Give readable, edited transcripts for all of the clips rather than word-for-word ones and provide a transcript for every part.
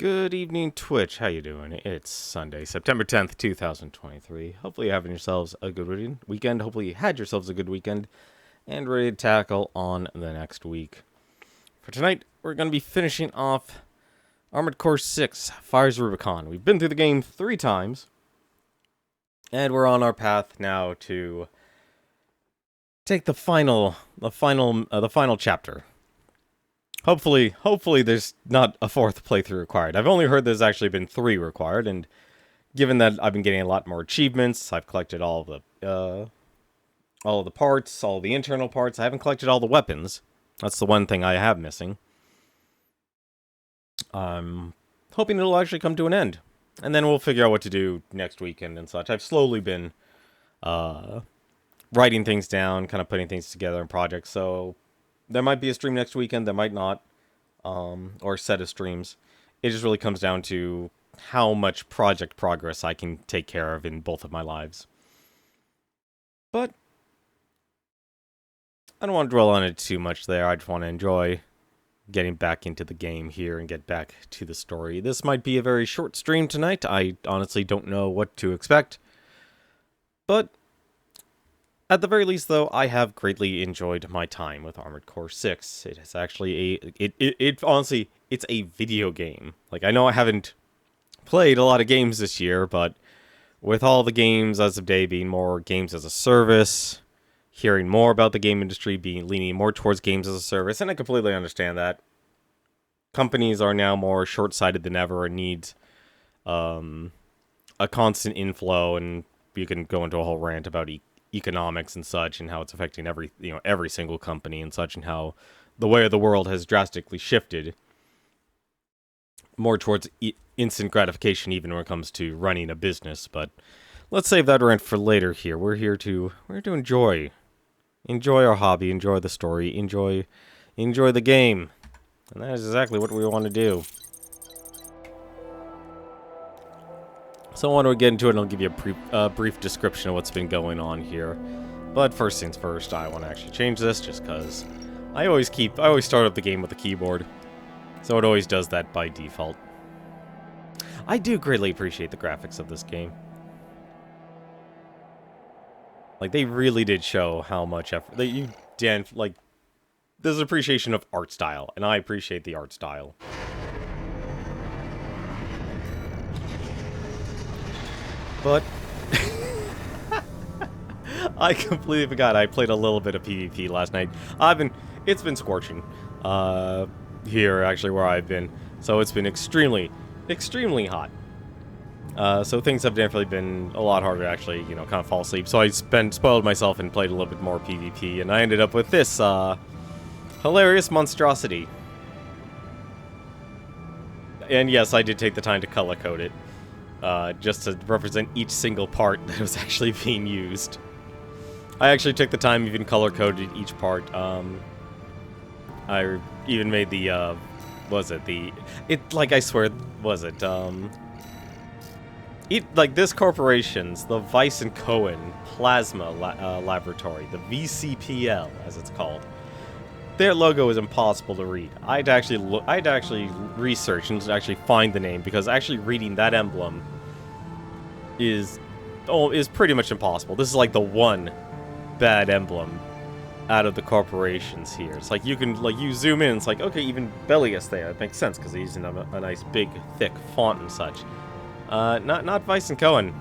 Good evening, Twitch. How you doing? It's Sunday, September 10th, 2023. Hopefully you're having yourselves a good weekend. Hopefully you had yourselves a good weekend and ready to tackle on the next week. For tonight, we're going to be finishing off Armored Core 6, Fires Rubicon. We've been through the game 3 times, and we're on our path now to take the final chapter. Hopefully there's not a 4th playthrough required. I've only heard there's actually been 3 required, and given that I've been getting a lot more achievements, I've collected all of the parts, all the internal parts. I haven't collected all the weapons. That's the one thing I have missing. I'm hoping it'll actually come to an end, and then we'll figure out what to do next weekend and such. I've slowly been writing things down, kind of putting things together in projects, so there might be a stream next weekend, there might not, or a set of streams. It just really comes down to how much project progress I can take care of in both of my lives. But I don't want to dwell on it too much there. I just want to enjoy getting back into the game here and get back to the story. This might be a very short stream tonight. I honestly don't know what to expect. But at the very least, though, I have greatly enjoyed my time with Armored Core 6. It is actually honestly, it's a video game. Like, I know I haven't played a lot of games this year, but with all the games as of day being more games as a service, hearing more about the game industry leaning more towards games as a service, and I completely understand that. Companies are now more short-sighted than ever and need a constant inflow, and you can go into a whole rant about economics and such, and how it's affecting every single company and such, and how the way of the world has drastically shifted more towards instant gratification, even when it comes to running a business. But let's save that rant for later. Here, we're here to enjoy our hobby, enjoy the story, enjoy the game, and that is exactly what we want to do. So I want to get into it, and I'll give you a brief description of what's been going on here. But first things first, I want to actually change this, just because I always start up the game with the keyboard. So it always does that by default. I do greatly appreciate the graphics of this game. Like, they really did show how much effort there's an appreciation of art style, and I appreciate the art style. But I completely forgot I played a little bit of PvP last night. It's been scorching here, actually, where I've been. So it's been extremely hot. So things have definitely been a lot harder to actually, kind of fall asleep. So I spoiled myself and played a little bit more PvP, and I ended up with this hilarious monstrosity. And yes, I did take the time to color code it. Just to represent each single part that was actually being used. I actually took the time, even color-coded each part. I even made I swear, this corporation's, the Weiss and Cohen Plasma Laboratory, the VCPL, as it's called. Their logo is impossible to read. I'd actually research and actually find the name, because actually reading that emblem is pretty much impossible. This is like the one bad emblem out of the corporations here. It's like you can you zoom in, it's like, okay, even Bellius there. It makes sense because he's in a nice big thick font and such. Not Weiss and Cohen.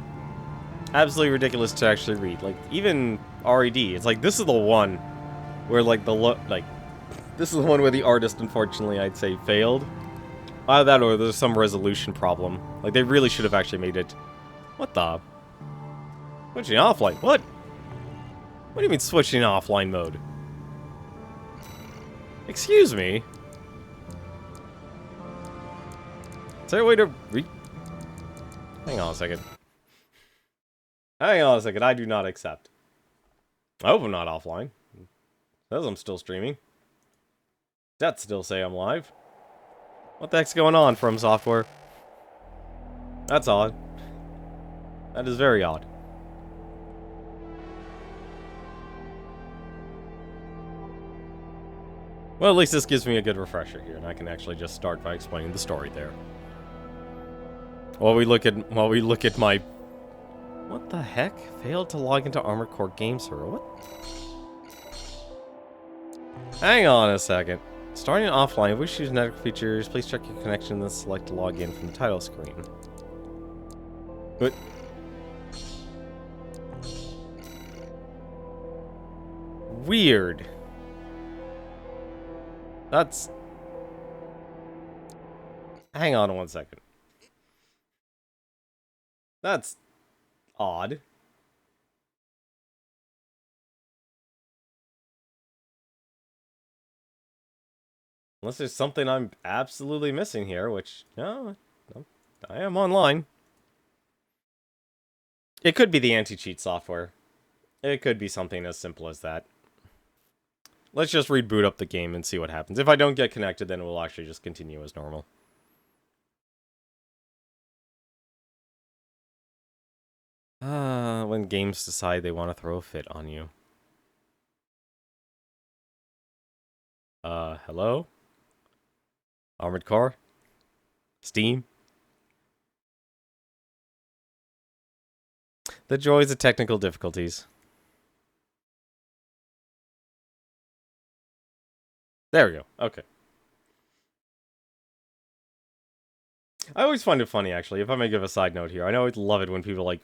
Absolutely ridiculous to actually read. Like, even RED. It's like, this is the one where this is the one where the artist, unfortunately, I'd say, failed. Either that or there's some resolution problem. Like, they really should have actually made it... What the... Switching offline? What? What do you mean switching offline mode? Excuse me? Is there a way to Hang on a second. Hang on a second, I do not accept. I hope I'm not offline. It says I'm still streaming. That still say I'm live. What the heck's going on, From Software? That's odd. That is very odd. Well, at least this gives me a good refresher here, and I can actually just start by explaining the story there. While we look at my... What the heck? Failed to log into Armored Core Game Server. What? Hang on a second. Starting offline, wish to use network features. Please check your connection, then select to log in from the title screen. What? Weird. That's... Hang on 1 second. That's odd. Unless there's something I'm absolutely missing here, which, no, I am online. It could be the anti-cheat software. It could be something as simple as that. Let's just reboot up the game and see what happens. If I don't get connected, then we'll actually just continue as normal. When games decide they want to throw a fit on you. Hello? Armored Core? Steam? The joys of technical difficulties. There we go. Okay. I always find it funny, actually, if I may give a side note here. I always love it when people, like,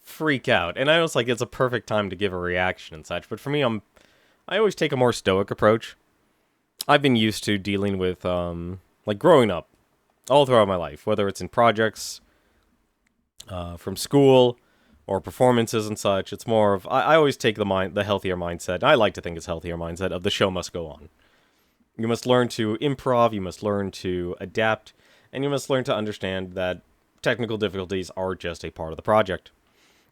freak out. And I always, like, it's a perfect time to give a reaction and such. But for me, I always take a more stoic approach. I've been used to dealing with, like, growing up all throughout my life. Whether it's in projects, from school, or performances and such. It's more of... I always take the healthier mindset. I like to think it's healthier mindset of the show must go on. You must learn to improv, you must learn to adapt, and you must learn to understand that technical difficulties are just a part of the project.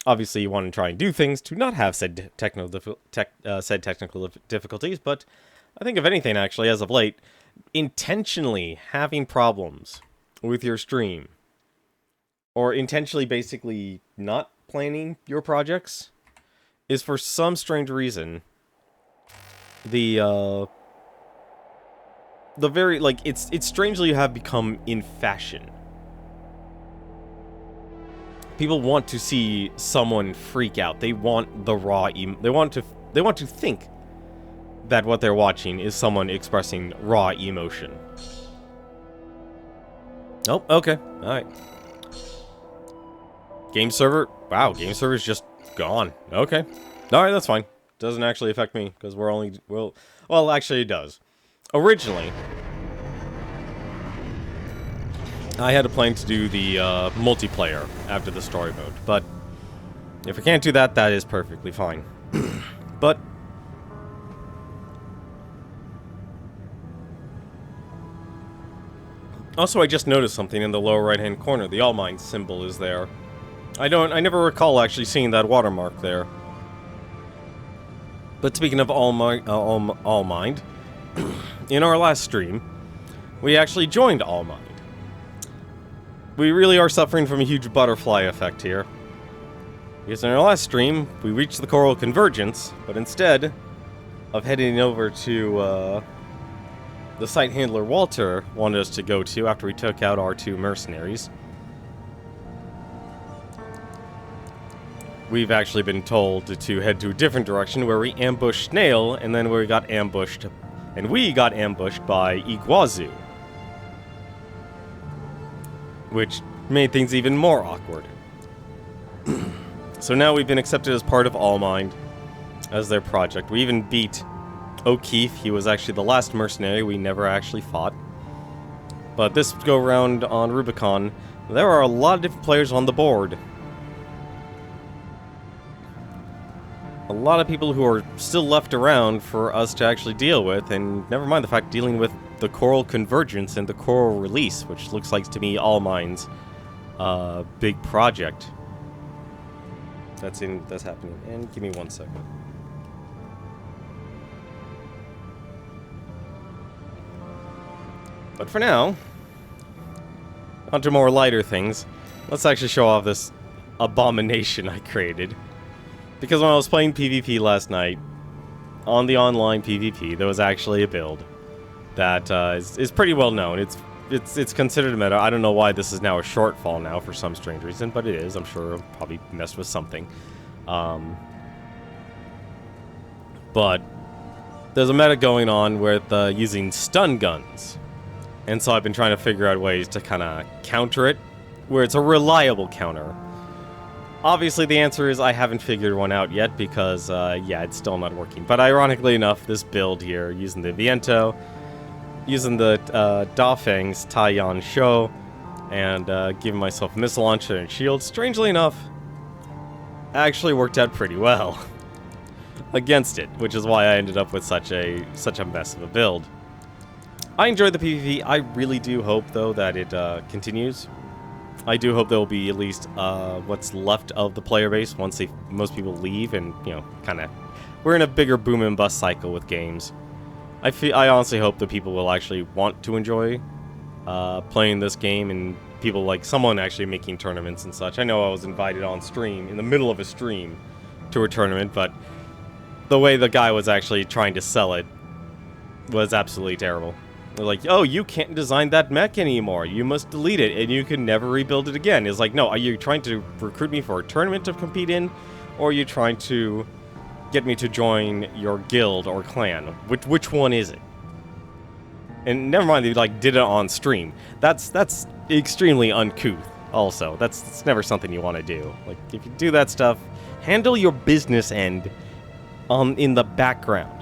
Obviously, you want to try and do things to not have said technical difficulties, but I think if anything, actually, as of late, intentionally having problems with your stream, or intentionally basically not planning your projects, is for some strange reason the very, like, it's strangely have become in fashion. People want to see someone freak out. They want the raw they want to think that what they're watching is someone expressing raw emotion. Oh, okay. Alright. Game server? Wow, game server's just gone. Okay. Alright, that's fine. Doesn't actually affect me, because we're only... Well, actually it does. Originally, I had a plan to do the multiplayer after the story mode, but if we can't do that, that is perfectly fine. But also, I just noticed something in the lower right-hand corner. The All Mind symbol is there. I never recall actually seeing that watermark there. But speaking of All Mind, in our last stream, we actually joined All Mind. We really are suffering from a huge butterfly effect here. Because in our last stream, we reached the Coral Convergence, but instead of heading over to the site handler Walter wanted us to go to after we took out our 2 mercenaries, we've actually been told to head to a different direction where we ambushed Snail, and then we got ambushed by Iguazu, which made things even more awkward. So now we've been accepted as part of All Mind, as their project. We even beat O'Keefe. He was actually the last mercenary we never actually fought. But this go round on Rubicon, there are a lot of different players on the board. A lot of people who are still left around for us to actually deal with, and never mind the fact dealing with the Coral Convergence and the Coral Release, which looks like to me All Mind's big project. That's happening. And give me 1 second. But for now, onto more lighter things. Let's actually show off this abomination I created. Because when I was playing PvP last night, on the online PvP, there was actually a build that is pretty well known. It's it's considered a meta. I don't know why this is now a shortfall now for some strange reason, but it is. I'm sure it'll probably messed with something. But there's a meta going on with using stun guns. And so I've been trying to figure out ways to kind of counter it, where it's a reliable counter. Obviously, the answer is I haven't figured one out yet because, yeah, it's still not working. But ironically enough, this build here, using the Viento, using the Dafeng's Taiyan Shou, and giving myself a missile launcher and shield, strangely enough, actually worked out pretty well against it, which is why I ended up with such a mess of a build. I enjoyed the PvP. I really do hope, though, that it continues. I do hope there will be at least what's left of the player base once most people leave, and kind of we're in a bigger boom and bust cycle with games. I honestly hope that people will actually want to enjoy playing this game, and people like someone actually making tournaments and such. I know I was invited on stream in the middle of a stream to a tournament, but the way the guy was actually trying to sell it was absolutely terrible. They're like, oh, you can't design that mech anymore. You must delete it, and you can never rebuild it again. It's like, no, are you trying to recruit me for a tournament to compete in, or are you trying to get me to join your guild or clan? Which one is it? And never mind, they did it on stream. That's extremely uncouth. Also, that's never something you want to do. Like, if you do that stuff, handle your business end in the background.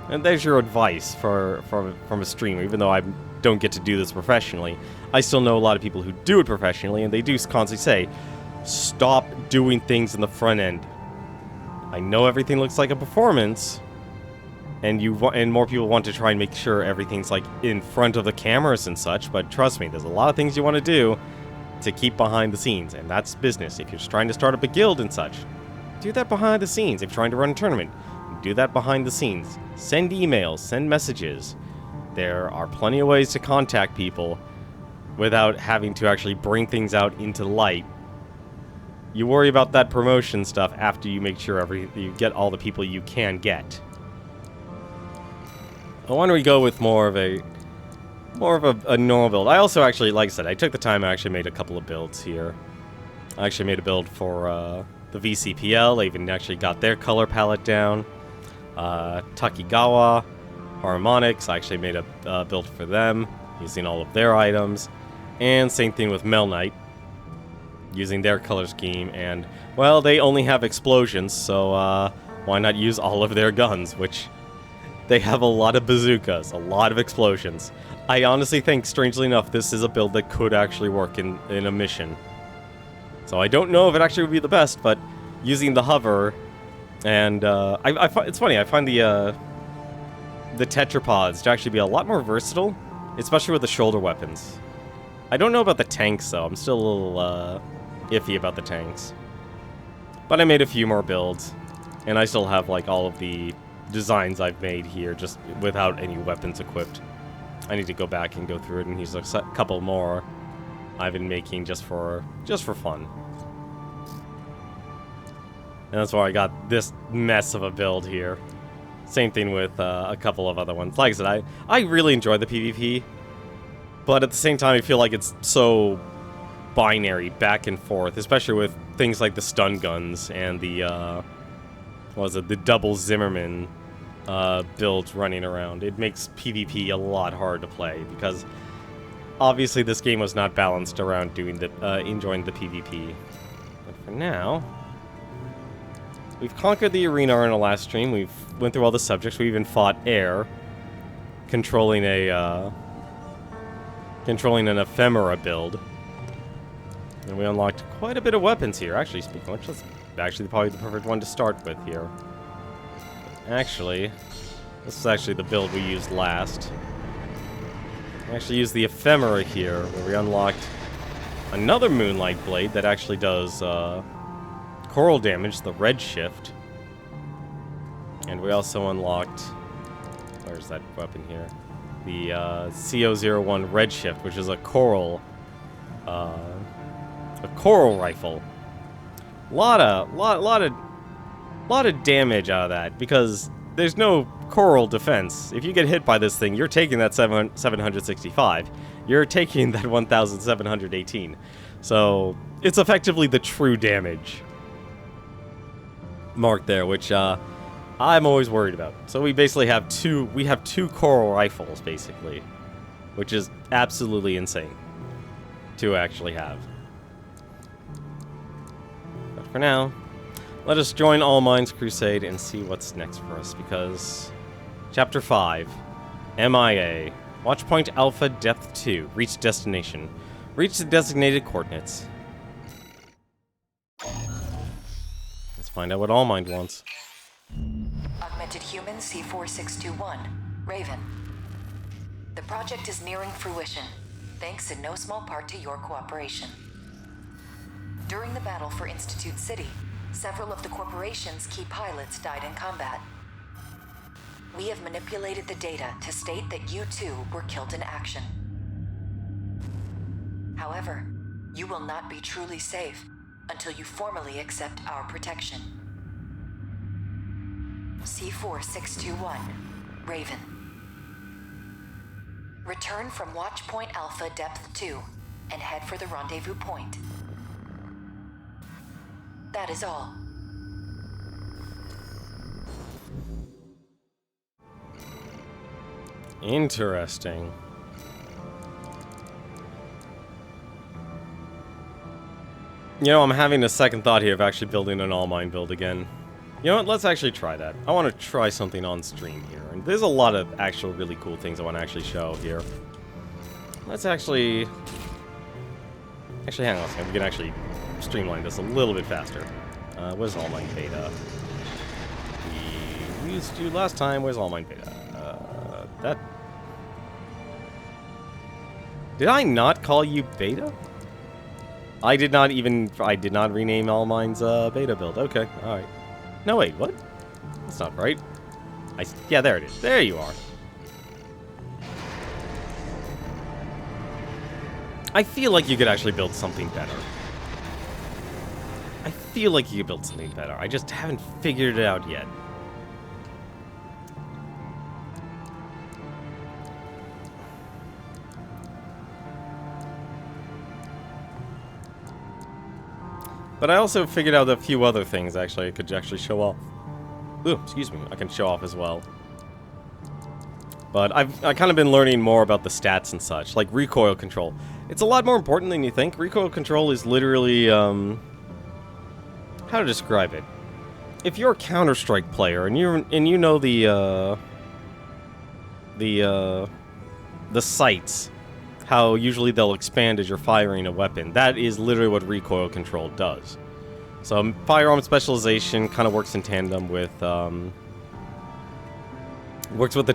And there's your advice from a streamer. Even though I don't get to do this professionally, I still know a lot of people who do it professionally, and they do constantly say, stop doing things in the front end. I know everything looks like a performance, and more people want to try and make sure everything's like in front of the cameras and such, but trust me, there's a lot of things you want to do to keep behind the scenes, and that's business. If you're just trying to start up a guild and such, do that behind the scenes. If you're trying to run a tournament, do that behind the scenes. Send emails, send messages. There are plenty of ways to contact people without having to actually bring things out into light. You worry about that promotion stuff after you make sure you get all the people you can get. Why don't we go with more of a normal build? I also actually, like I said, I took the time and actually made a couple of builds here. I actually made a build for the VCPL. I even actually got their color palette down. Takigawa, Harmonix, I actually made a build for them, using all of their items. And same thing with Mel Knight, using their color scheme. And, well, they only have explosions, so why not use all of their guns, which they have a lot of bazookas, a lot of explosions. I honestly think, strangely enough, this is a build that could actually work in a mission. So I don't know if it actually would be the best, but using the hover, and it's funny, I find the tetrapods to actually be a lot more versatile, especially with the shoulder weapons. I don't know about the tanks, though. I'm still a little iffy about the tanks. But I made a few more builds, and I still have like all of the designs I've made here, just without any weapons equipped. I need to go back and go through it and use a couple more I've been making just for fun. And that's why I got this mess of a build here. Same thing with a couple of other ones. Like I said, I really enjoy the PvP, but at the same time I feel like it's so binary, back and forth, especially with things like the stun guns and the the double Zimmerman builds running around. It makes PvP a lot hard to play, because obviously this game was not balanced around doing enjoying the PvP. But for now, we've conquered the arena in our last stream. We've went through all the subjects. We even fought air, controlling an ephemera build. And we unlocked quite a bit of weapons here. Actually, speaking of which, that's actually probably the perfect one to start with here. Actually, this is actually the build we used last. We actually used the ephemera here, where we unlocked another Moonlight Blade that actually does coral damage, the red shift. And we also unlocked, where's that weapon here? The CO01 red shift, which is a coral rifle. Lot of damage out of that, because there's no coral defense. If you get hit by this thing, you're taking that 765. you're taking that 1,718. So it's effectively the true damage mark there, which I'm always worried about. So we basically have two coral rifles, basically, which is absolutely insane to actually have. But for now, let us join All Minds Crusade and see what's next for us, because Chapter 5, MIA, Watchpoint Alpha Depth 2, reach destination. Reach the designated coordinates. Let's find out what All Mind wants. Augmented Human C4621, Raven. The project is nearing fruition, thanks in no small part to your cooperation. During the battle for Institute City, several of the corporation's key pilots died in combat. We have manipulated the data to state that you too were killed in action. However, you will not be truly safe until you formally accept our protection. C4621, Raven. Return from Watchpoint Alpha Depth 2 and head for the rendezvous point. That is all. Interesting. You know, I'm having a second thought here of actually building an all-mine build again. You know what? Let's actually try that. I want to try something on stream here. And there's a lot of actual really cool things I want to actually show here. Let's actually... Actually, hang on a second. We can actually streamline this a little bit faster. Where's all-mine beta? We used to last time. Where's all-mine beta? That... Did I not call you beta? I did not rename All Mine's beta build. Okay, alright. No, wait, what? That's not right. Yeah, there it is. There you are. I feel like you could actually build something better. I feel like you could build something better. I just haven't figured it out yet. But I also figured out a few other things, actually, I could actually show off. Ooh, excuse me, I can show off as well. But I've kind of been learning more about the stats and such, like recoil control. It's a lot more important than you think. Recoil control is literally, how to describe it? If you're a Counter-Strike player and you know the sights, how usually they'll expand as you're firing a weapon. That is literally what recoil control does. So firearm specialization kind of works in tandem with the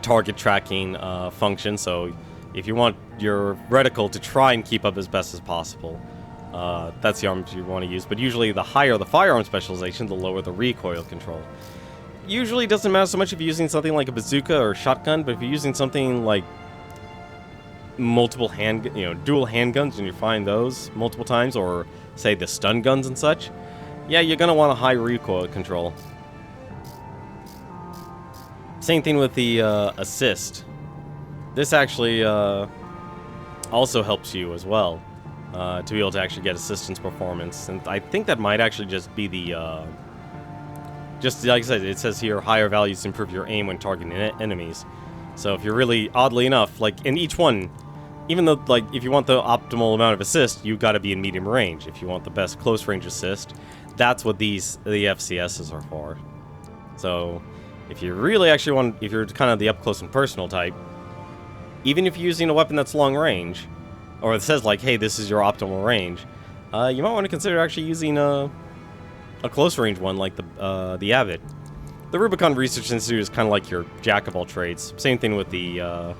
target tracking function. So if you want your reticle to try and keep up as best as possible, that's the arms you want to use. But usually the higher the firearm specialization, the lower the recoil control. Usually it doesn't matter so much if you're using something like a bazooka or a shotgun, but if you're using something like multiple dual handguns, and you find those multiple times, or say the stun guns and such, yeah, you're gonna want a high recoil control. Same thing with the assist. This actually also helps you as well to be able to actually get assistance performance, and I think that might actually just be the just like I said, it says here higher values improve your aim when targeting enemies. So if you're really, oddly enough, like in each one, even though, like, if you want the optimal amount of assist, you gotta be in medium range. If you want the best close range assist, that's what the FCSs are for. So, if you really actually want, if you're kind of the up close and personal type, even if you're using a weapon that's long range, or it says like, hey, this is your optimal range, you might want to consider actually using a close range one like the Avid. The Rubicon Research Institute is kind of like your jack of all trades. Same thing with the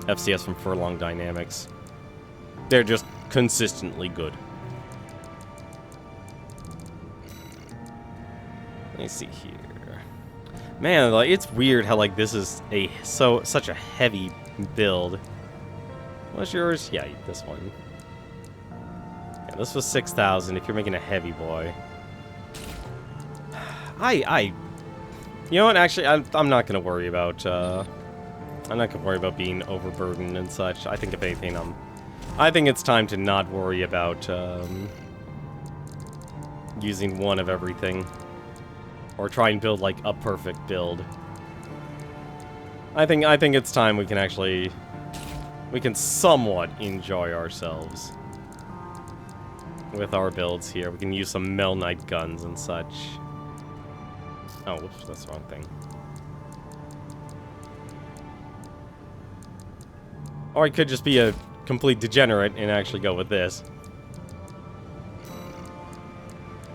FCS from Furlong Dynamics. They're just consistently good. Let me see here. Man, like, it's weird how like this is such a heavy build. What's yours? Yeah, this one. Yeah, this was 6,000 if you're making a heavy boy. You know what? Actually, I'm not gonna worry about. I'm not gonna worry about being overburdened and such. I think if anything, I think it's time to not worry about using one of everything. Or try and build, like, a perfect build. I think it's time we can actually... We can somewhat enjoy ourselves. With our builds here. We can use some Melnite guns and such. Oh, whoops, that's the wrong thing. Or I could just be a complete degenerate and actually go with this.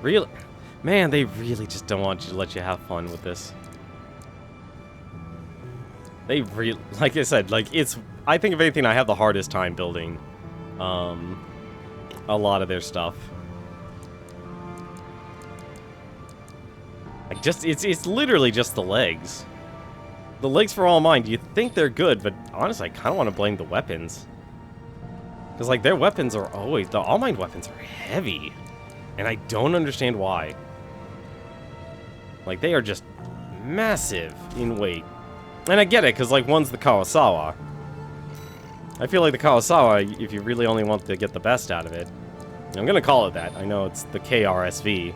Really? Man, they really just don't want you to let you have fun with this. They really, like I said, like it's, I think if anything, I have the hardest time building a lot of their stuff. Like just, it's literally just the legs. The legs for all mine, you think they're good, but honestly, I kind of want to blame the weapons. Because, like, their weapons are always, the all mine weapons are heavy. And I don't understand why. Like, they are just massive in weight. And I get it, because, like, one's the Kawasawa. I feel like the Kawasawa, if you really only want to get the best out of it, I'm going to call it that. I know it's the KRSV.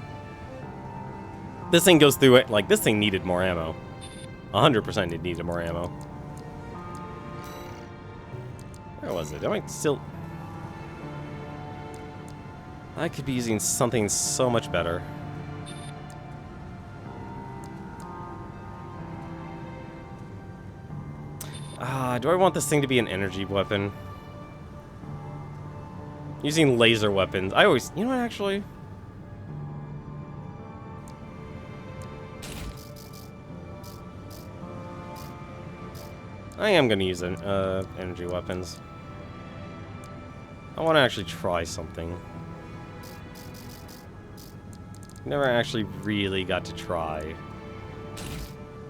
This thing goes through it, like, this thing needed more ammo. 100% it needed more ammo. Where was it? Am I still... I could be using something so much better. Do I want this thing to be an energy weapon? Using laser weapons. I always... You know what, actually? I am going to use energy weapons. I want to actually try something. Never actually really got to try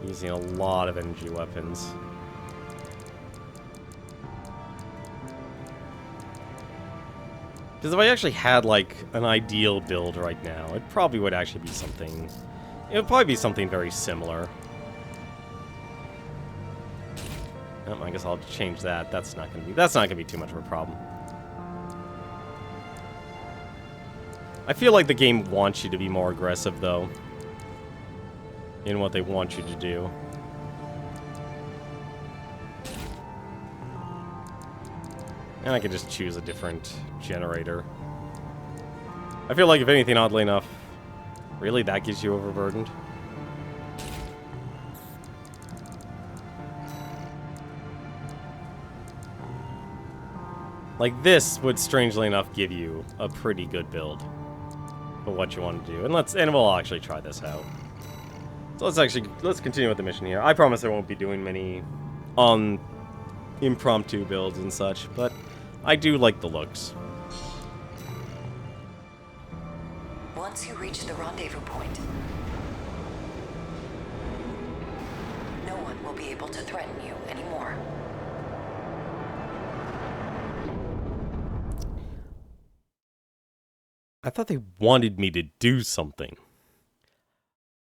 using a lot of energy weapons. Because if I actually had, like, an ideal build right now, it probably would actually be something... It would probably be something very similar. Oh, I guess I'll change that. That's not gonna be too much of a problem. I feel like the game wants you to be more aggressive, though, in what they want you to do. And I can just choose a different generator. I feel like, if anything, oddly enough, really, that gets you overburdened? Like, this would, strangely enough, give you a pretty good build for what you want to do. And we'll actually try this out. So let's continue with the mission here. I promise I won't be doing many impromptu builds and such, but I do like the looks. Once you reach the rendezvous point, no one will be able to threaten you anymore. I thought they wanted me to do something.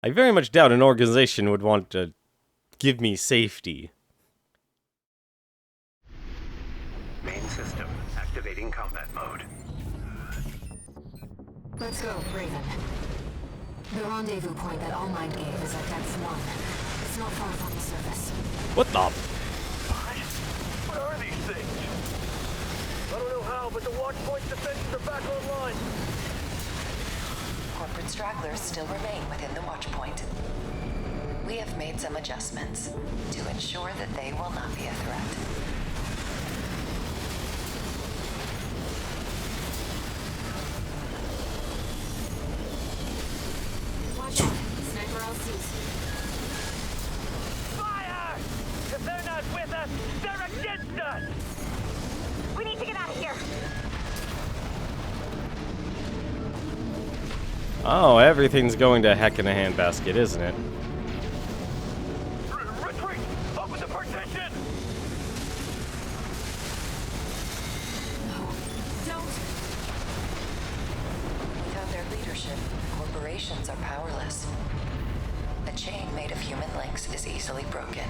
I very much doubt an organization would want to give me safety. Main system activating combat mode. Let's go, Raven. The rendezvous point that All Might gave is at depth 1. It's not far from the surface. What the? What are these things? I don't know how, but the watch point's defenses are back online. Corporate stragglers still remain within the watch point. We have made some adjustments to ensure that they will not be a threat. Watch out. Sniper LCs. Fire! If they're not with us, they're against us! We need to get out of here. Oh, everything's going to heck in a handbasket, isn't it? Retreat! Open the partition! No, don't. Without their leadership, corporations are powerless. A chain made of human links is easily broken.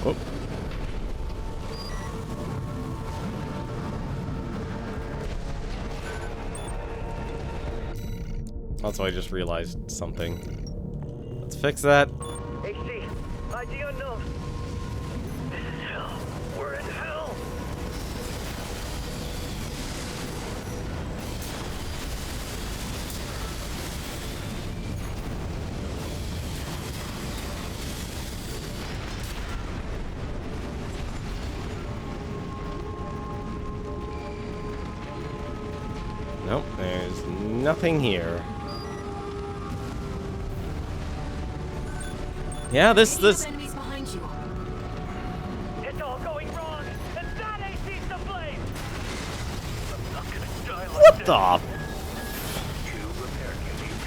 Oh. Also, I just realized something. Let's fix that. AC, ID unknown. This is hell. We're in hell. Nope, there's nothing here. Yeah, this. Enemies behind you. It's all going wrong, and that AC's to blame. I'm not gonna die like What this. the? Two repair kit AP,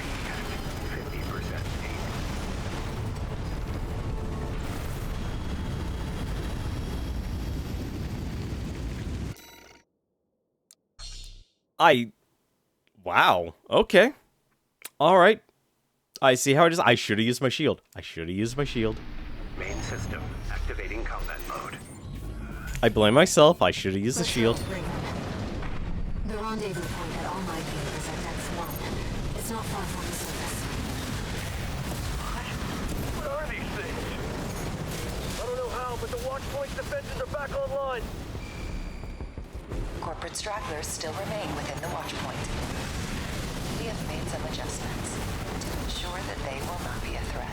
50% Wow. Okay. All right. I see how it is. I should have used my shield. I should have used my shield. Main system activating combat mode. I blame myself. I should have used the shield. Raven. The rendezvous point that all might be is at X1. It's not far from the surface. What are these things? I don't know how, but the watch point's defenses are back online. Corporate stragglers still remain within the watch point. We have made some adjustments to ensure that they will not be a threat.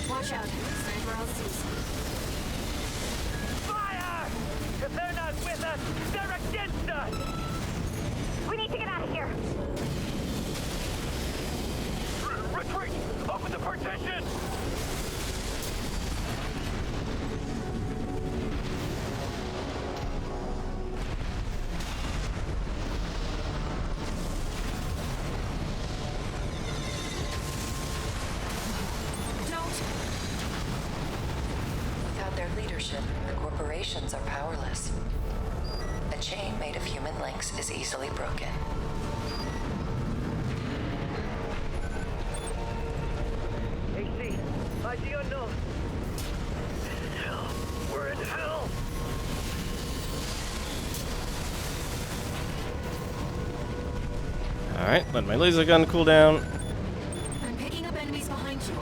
Watch out. Sniper LCs. Fire! If they're not with us, they're against us! We need to get out of here. Retreat! Open the partition! Don't. Without their leadership, the corporations are powerless. A chain made of human links is easily broken. AC, ID unknown. This is hell. We're in hell! Alright, let my laser gun cool down. I'm picking up enemies behind you.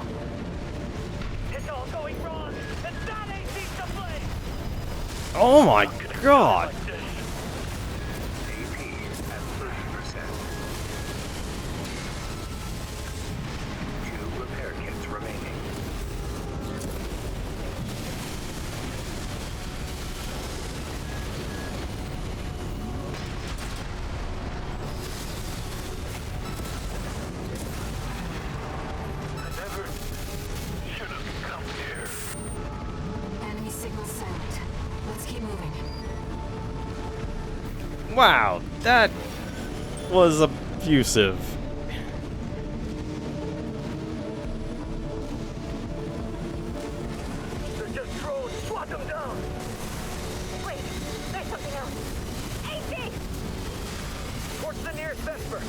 It's all going wrong, and that AC's to blame! Oh my god! Like this. AP at 30%. Two repair kits remaining. I never should have come here. Enemy signal silent. Let's keep moving. Wow, that was abusive. They're just drones. Swat them down. Wait, there's something else. AC! Towards the nearest Vesper.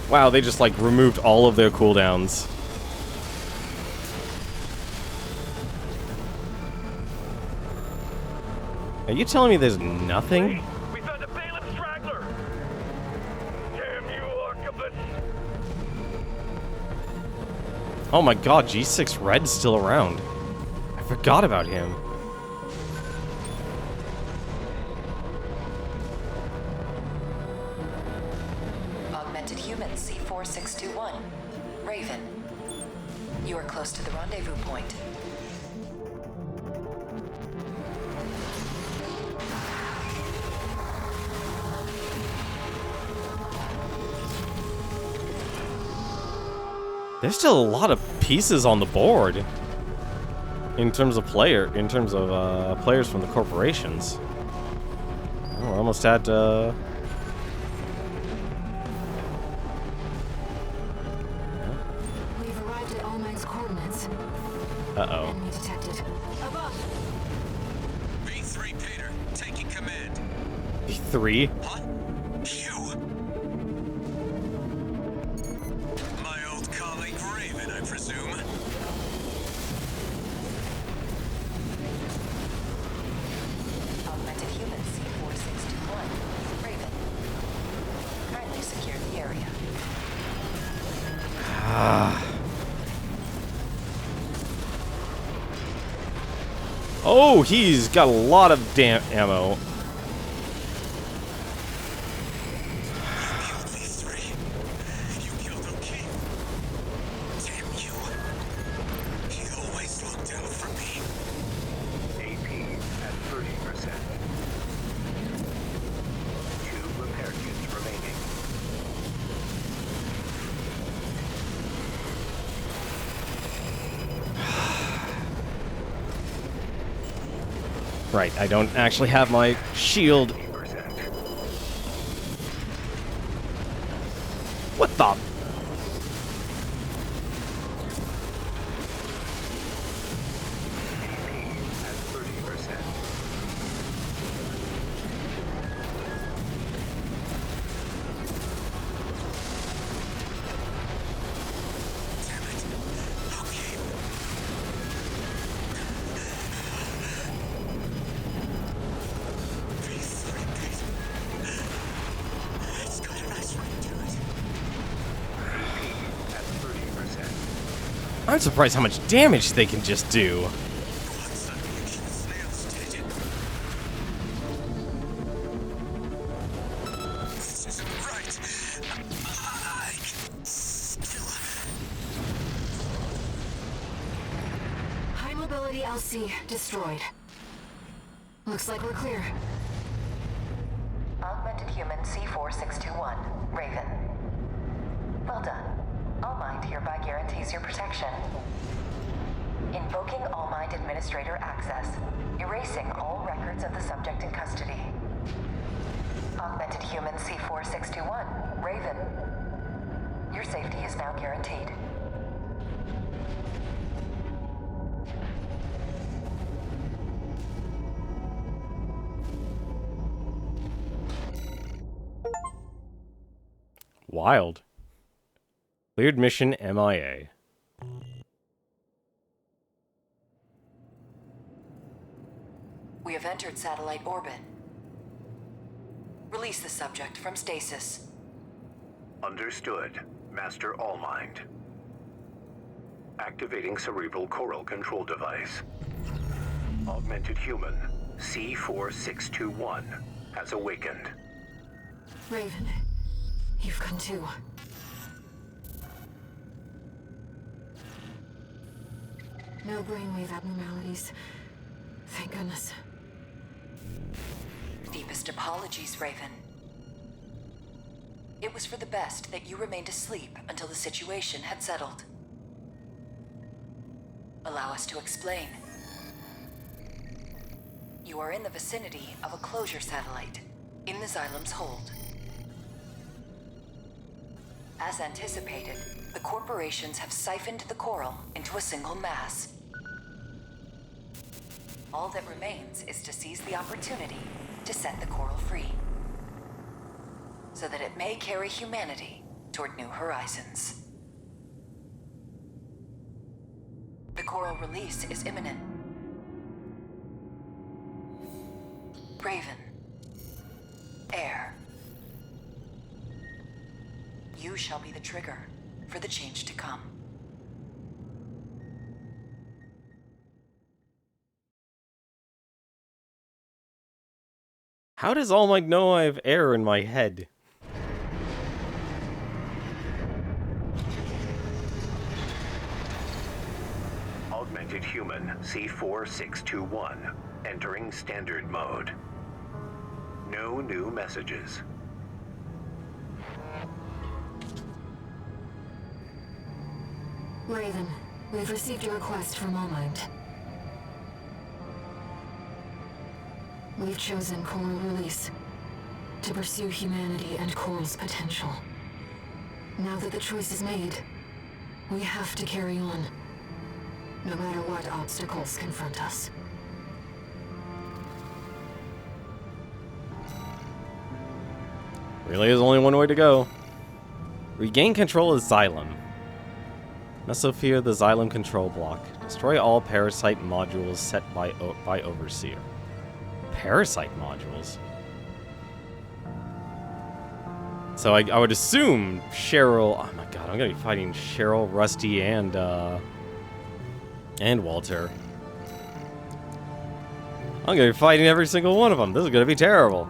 Wow, they just like removed all of their cooldowns. Are you telling me there's nothing? We found a Balaam straggler. Damn you, Archibus. Oh my god, G6 Red's still around. I forgot about him. Augmented human C4621. Raven. You are close to the rendezvous point. There's still a lot of pieces on the board. In terms of players from the corporations. Oh, we're almost at Convergence. Uh-oh. Enemy detected. Above! B3 Peter, taking command. 3? What? You? My old colleague Raven, I presume. Augmented human C4621. Raven. Kindly secure the area. Oh, he's got a lot of ammo. You killed V3. You killed O'Keefe. Damn you. He always looked out for me. AP at 30%. 2 repair kits remaining. Right, I don't actually have my shield. 50%. What the? AP at 30%. Damn it. O'Keefe. V3 Peter. It's got a nice ring to it. AP at 30%. I'm surprised how much damage they can just do. What suddenly you kill snails, did it? This isn't right. I can still... High mobility LC destroyed. Looks like we're clear. Augmented human C4621. Raven. Well done. All Mind hereby guarantees your protection. Invoking All Mind Administrator access. Erasing all records of the subject in custody. Augmented human C4621. Raven. Your safety is now guaranteed. Wild. Cleared mission MIA. We have entered satellite orbit. Release the subject from stasis. Understood, Master Allmind. Activating cerebral coral control device. Augmented human C4621 has awakened. Raven, you've come too. No brainwave abnormalities. Thank goodness. Deepest apologies, Raven. It was for the best that you remained asleep until the situation had settled. Allow us to explain. You are in the vicinity of a closure satellite, in the Xylem's hold. As anticipated, the corporations have siphoned the coral into a single mass. All that remains is to seize the opportunity to set the coral free, so that it may carry humanity toward new horizons. The coral release is imminent. Raven. Air. You shall be the trigger for the change to come. How does All Might know I have air in my head? Augmented human C4621 entering standard mode. No new messages. Raven, we've received a request from All Mind. We've chosen coral release to pursue humanity and coral's potential. Now that the choice is made, we have to carry on. no matter what obstacles confront us. Really, there's only one way to go. Regain control of Xylem. Mesosphere the Xylem control block. Destroy all parasite modules set by Overseer. Parasite modules? So I would assume Cheryl... Oh my god, I'm gonna be fighting Cheryl, Rusty, and Walter. I'm gonna be fighting every single one of them. This is gonna be terrible.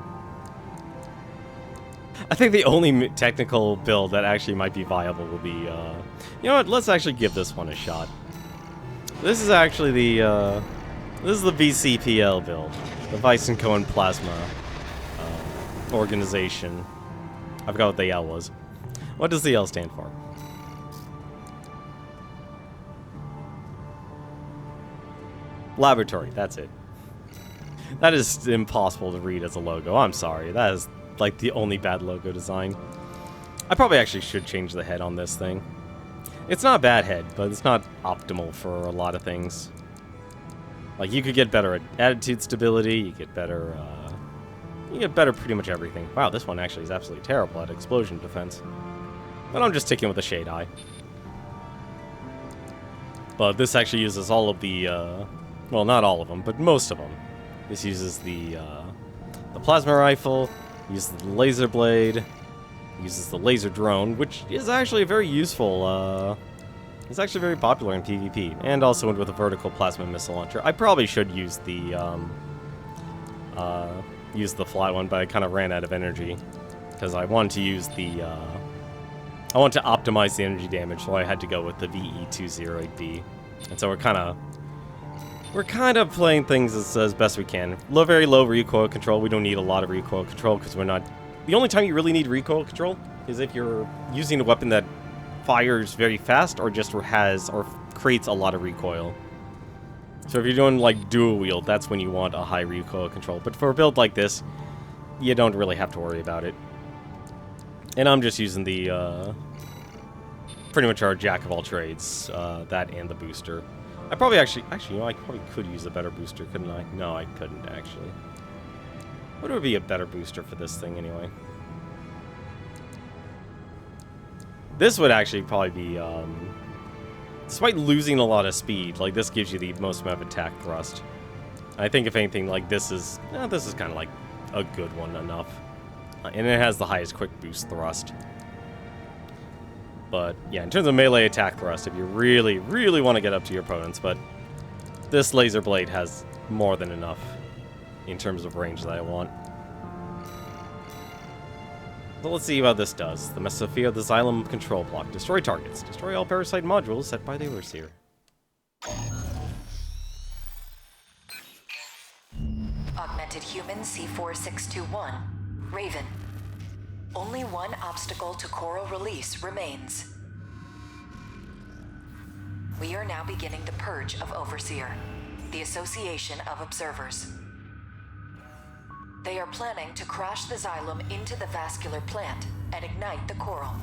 I think the only technical build that actually might be viable will be, you know what, let's actually give this one a shot. This is actually the, this is the VCPL build. The Weissencohen Plasma, organization. I forgot what the L was. What does the L stand for? Laboratory, that's it. That is impossible to read as a logo, I'm sorry. That is like the only bad logo design. I probably actually should change the head on this thing. It's not a bad head, but it's not optimal for a lot of things. Like, you could get better at attitude stability, you get better pretty much everything. Wow, this one actually is absolutely terrible at explosion defense. But I'm just sticking with the shade eye. But this actually uses all of the, well, not all of them, but most of them. This uses the plasma rifle, uses the laser blade, uses the laser drone, which is actually a very useful, it's actually very popular in PvP, and also with a vertical plasma missile launcher. I probably should use the flat one, but I kind of ran out of energy, because I wanted to use the, I want to optimize the energy damage, so I had to go with the VE208B. And so we're kind of playing things as best we can. Very low recoil control. We don't need a lot of recoil control because we're not... The only time you really need recoil control is if you're using a weapon that fires very fast or just has or creates a lot of recoil. So if you're doing like dual wield, that's when you want a high recoil control. But for a build like this, you don't really have to worry about it. And I'm just using the, pretty much our jack of all trades, that and the booster. I probably actually, you know, I probably could use a better booster, couldn't I? No, I couldn't, actually. What would be a better booster for this thing, anyway? This would actually probably be, despite losing a lot of speed, like, this gives you the most amount of attack thrust. I think, if anything, like, this is kind of, like, a good one enough. And it has the highest quick boost thrust. But, yeah, in terms of melee attack thrust, if you really, really want to get up to your opponents, but this laser blade has more than enough in terms of range that I want. So let's see how this does. The Mesosphere of the Xylem control block. Destroy targets. Destroy all parasite modules set by the Overseer. Augmented Human C4621. Raven. Only one obstacle to coral release remains. We are now beginning the purge of Overseer, the Association of Observers. They are planning to crash the Xylem into the vascular plant and ignite the coral.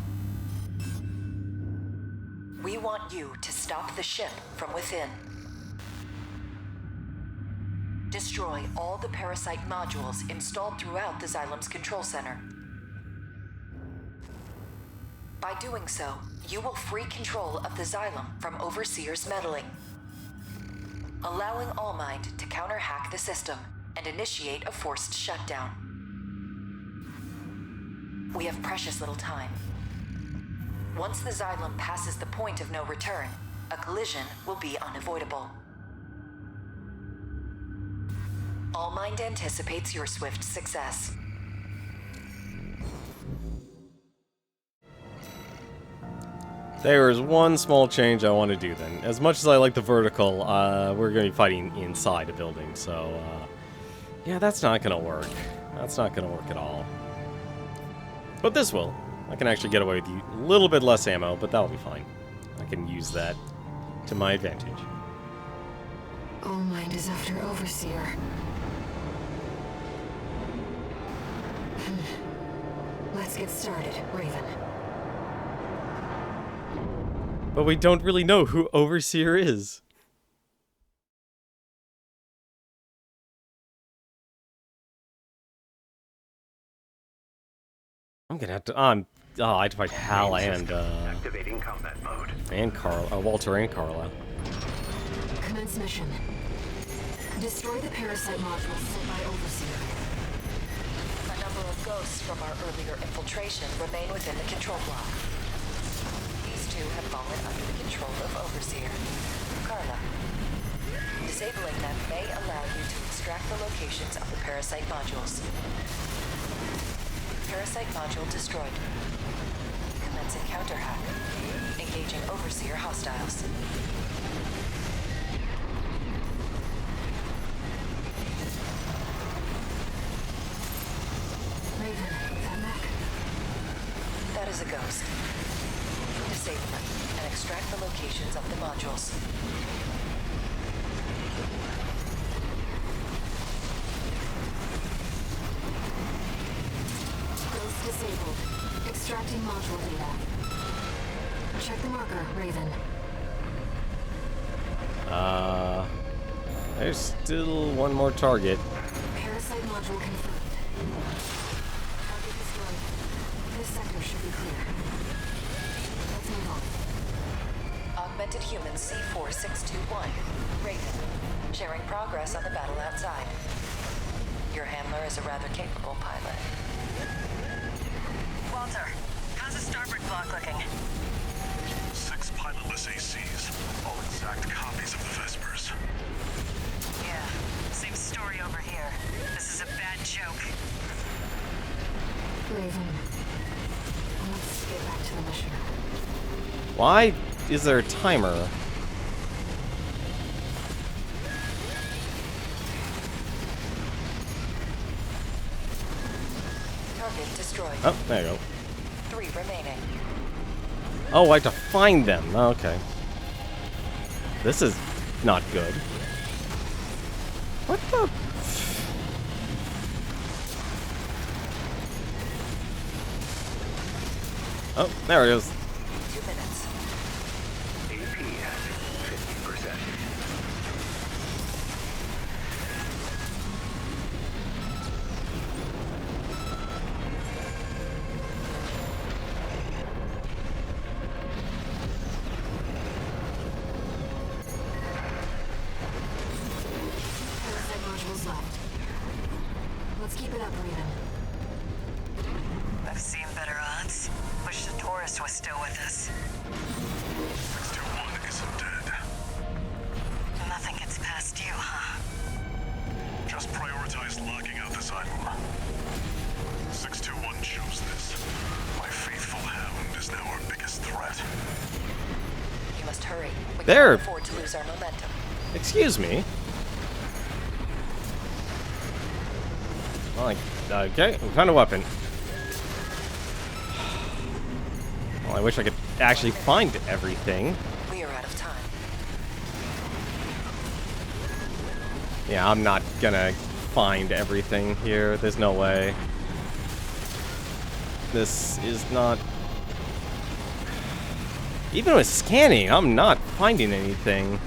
We want you to stop the ship from within. Destroy all the parasite modules installed throughout the Xylem's control center. By doing so, you will free control of the Xylem from Overseer's meddling, allowing Allmind to counter-hack the system and initiate a forced shutdown. We have precious little time. Once the Xylem passes the point of no return, a collision will be unavoidable. Allmind anticipates your swift success. There is one small change I want to do then. As much as I like the vertical, we're going to be fighting inside a building, so, yeah, that's not going to work. That's not going to work at all. But this will. I can actually get away with a little bit less ammo, but that'll be fine. I can use that to my advantage. Allmind is after Overseer. Let's get started, Raven. But we don't really know who Overseer is. I'm gonna have to. Oh, I have to fight Hal and Activating combat mode. Carla, Walter and Carla. Commence mission. Destroy the parasite module sent by Overseer. A number of ghosts from our earlier infiltration remain within the control block. These two have fallen under the control of Overseer. Carla. Disabling them may allow you to extract the locations of the parasite modules. Parasite module destroyed. Commencing counter-hack. Engaging Overseer hostiles. Raven, Tenmar. That is a ghost. Disable them and extract the locations of the modules. Ghost disabled. Extracting module data. Check the marker, Raven. There's still one more target. Parasite module confirmed. Target destroyed. This sector should be clear. Let's move on. Augmented human C4621. Raven. Sharing progress on the battle outside. Your handler is a rather capable pilot. Walter, how's the starboard block looking? 6 pilotless ACs, all exact copies of the Vespers. Yeah, same story over here. This is a bad joke. Raven. Let's get back to the mission. Why is there a timer? Target destroyed. Oh, there you go. 3 remaining. Oh, I have to find them. Okay. This is not good. What the? Oh, there it is. 2 minutes. AP at 50%. Parasite modules left. Let's keep it up, Raven. I've seen better odds. Wish the tourist was still with us. 621 isn't dead. Nothing gets past you, huh? Just prioritize locking out this item. 621 chose this. My faithful hound is now our biggest threat. You must hurry. We There. can't afford to lose our momentum. Excuse me. Like, okay, what kind of weapon? Well, I wish I could actually find everything. We are out of time. Yeah, I'm not gonna find everything here. There's no way. This is not... Even with scanning, I'm not finding anything.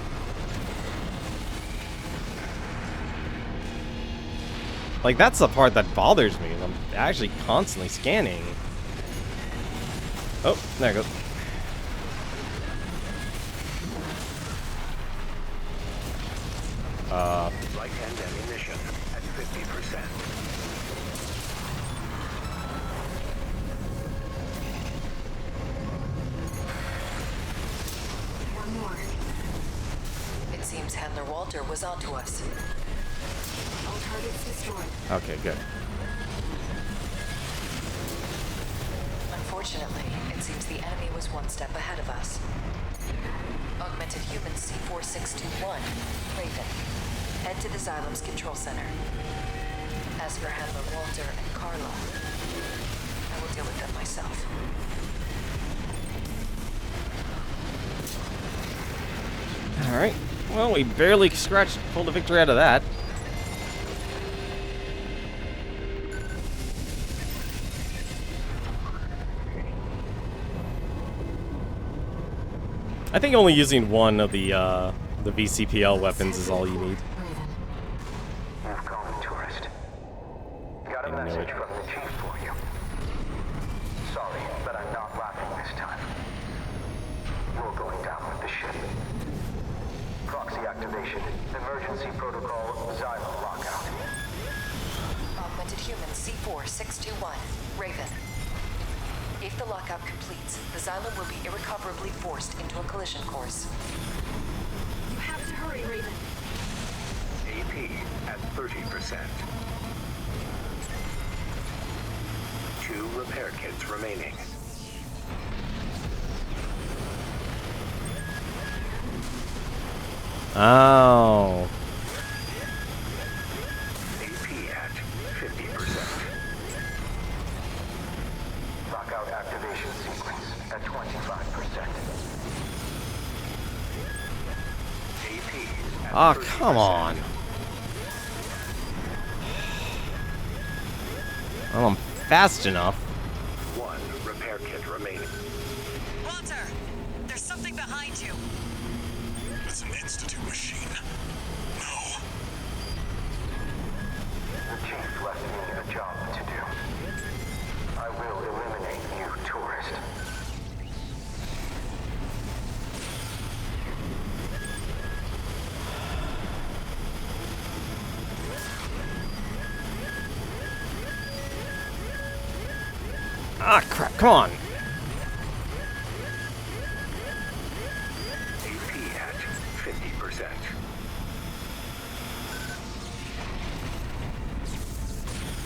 Like, that's the part that bothers me. I'm actually constantly scanning. Oh, there it goes. Light and ammunition at 50%. One more. It seems Handler Walter was onto us. All targets destroyed. Okay, good. Unfortunately, it seems the enemy was one step ahead of us. Augmented human C4621. Raven. Head to the Xylem's control center. As for Handler Walter and Carla, I will deal with them myself. Alright. Well, we barely pulled a victory out of that. I think only using one of the VCPL weapons is all you need. Raven. You've gone, tourist. Got a I knew message it. from the chief for you. 621, Raven. If the lockout completes, the Xylem will be irrecoverably forced into a collision course. You have to hurry, Raven. AP at 30%. 2 repair kits remaining. Oh. AP at 50%. Lockout activation sequence at 25%. AP at Ah, 30%. come on. Well, I'm fast enough. 1 repair kit remaining. Walter, there's something behind you. It's an Institute machine. No. The chief left me a job to do. I will eliminate you, tourist. Ah, crap, come on. AP at 50%.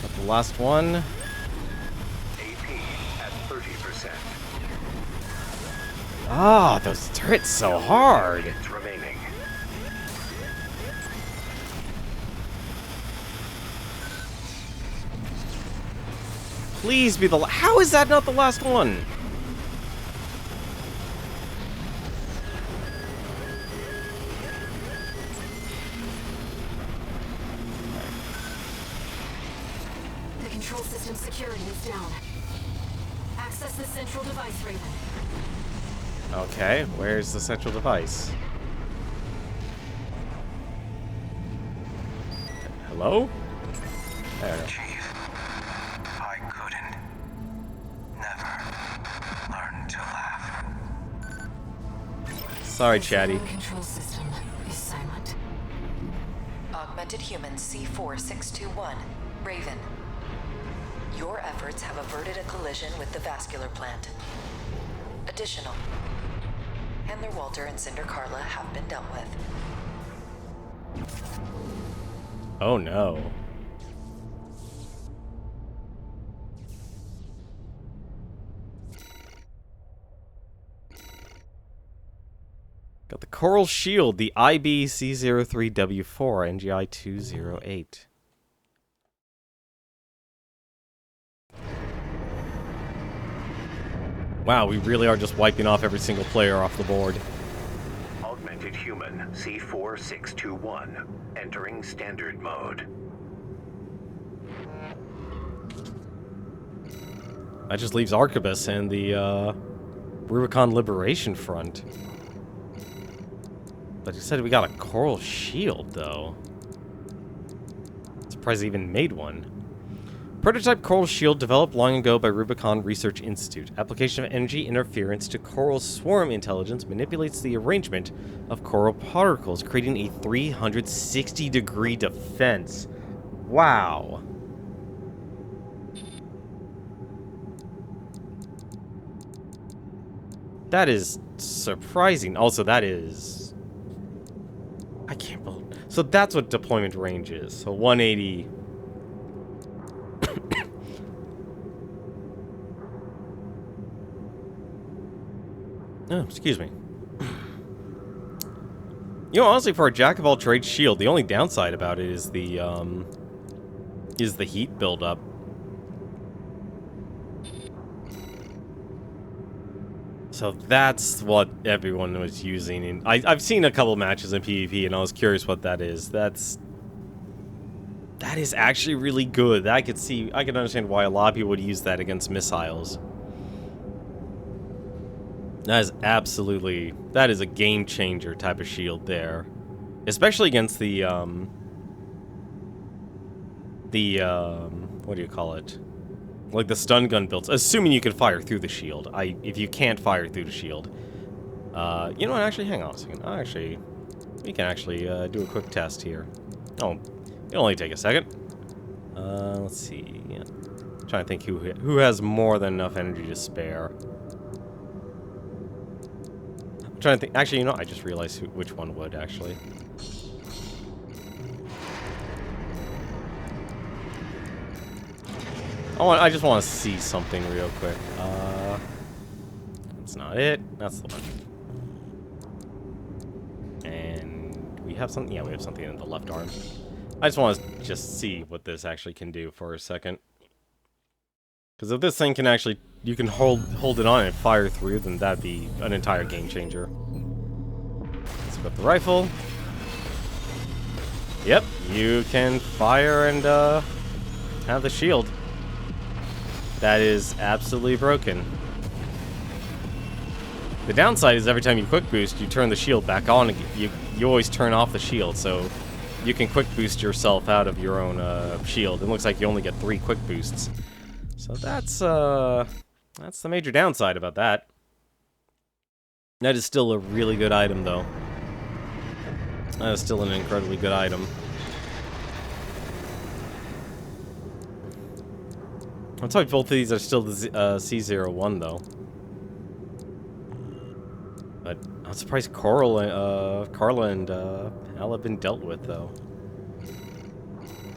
Got the last one. AP at 30%. Ah, those hit so hard. It's remaining. Please be the how is that not the last one? The control system security is down. Access the central device, Raven. Okay, where's the central device? Hello? There. Chief, I couldn't. Never learn to laugh. Sorry, Chatty. The control system is silent. Augmented Human C4621, Raven. Your efforts have averted a collision with the vascular plant. Additional. Handler Walter and Cinder Carla have been dealt with. Oh no. Got the Coral Shield, the IBC03W4, NGI 208. Wow, we really are just wiping off every single player off the board. Augmented Human C4621. Entering standard mode. That just leaves Arquebus and the Rubicon Liberation Front. But you said we got a Coral Shield, though. Surprised they even made one. Prototype Coral Shield developed long ago by Rubicon Research Institute. Application of energy interference to coral swarm intelligence manipulates the arrangement of coral particles, creating a 360-degree defense. Wow. That is surprising. Also, that is... I can't believe... So that's what deployment range is. So 180... Oh, excuse me. You know, honestly, for a jack-of-all-trades shield, the only downside about it is the heat buildup. So that's what everyone was using. And I've seen a couple matches in PvP, and I was curious what that is. That is actually really good. I can understand why a lot of people would use that against missiles. That is absolutely... That is a game-changer type of shield there. Especially against the, what do you call it? Like the stun gun builds. Assuming you can fire through the shield. If you can't fire through the shield. You know what? Actually, hang on a second. We can actually do a quick test here. Oh, it'll only take a second. Let's see. Yeah. Trying to think who has more than enough energy to spare. I'm trying to think. Actually, you know, I just realized which one would actually. I just want to see something real quick. That's not it. That's the one. And we have something. Yeah, we have something in the left arm. I just want to just see what this actually can do for a second. Because if this thing can actually, you can hold it on and fire through, then that'd be an entire game changer. Let's equip the rifle. Yep, you can fire and have the shield. That is absolutely broken. The downside is every time you quick boost, you turn the shield back on. You always turn off the shield, so you can quick boost yourself out of your own shield. It looks like you only get 3 quick boosts. So that's the major downside about that. That is still a really good item, though. That is still an incredibly good item. Looks like both of these are still the C01, though. But I'm surprised Carla and Al have been dealt with, though.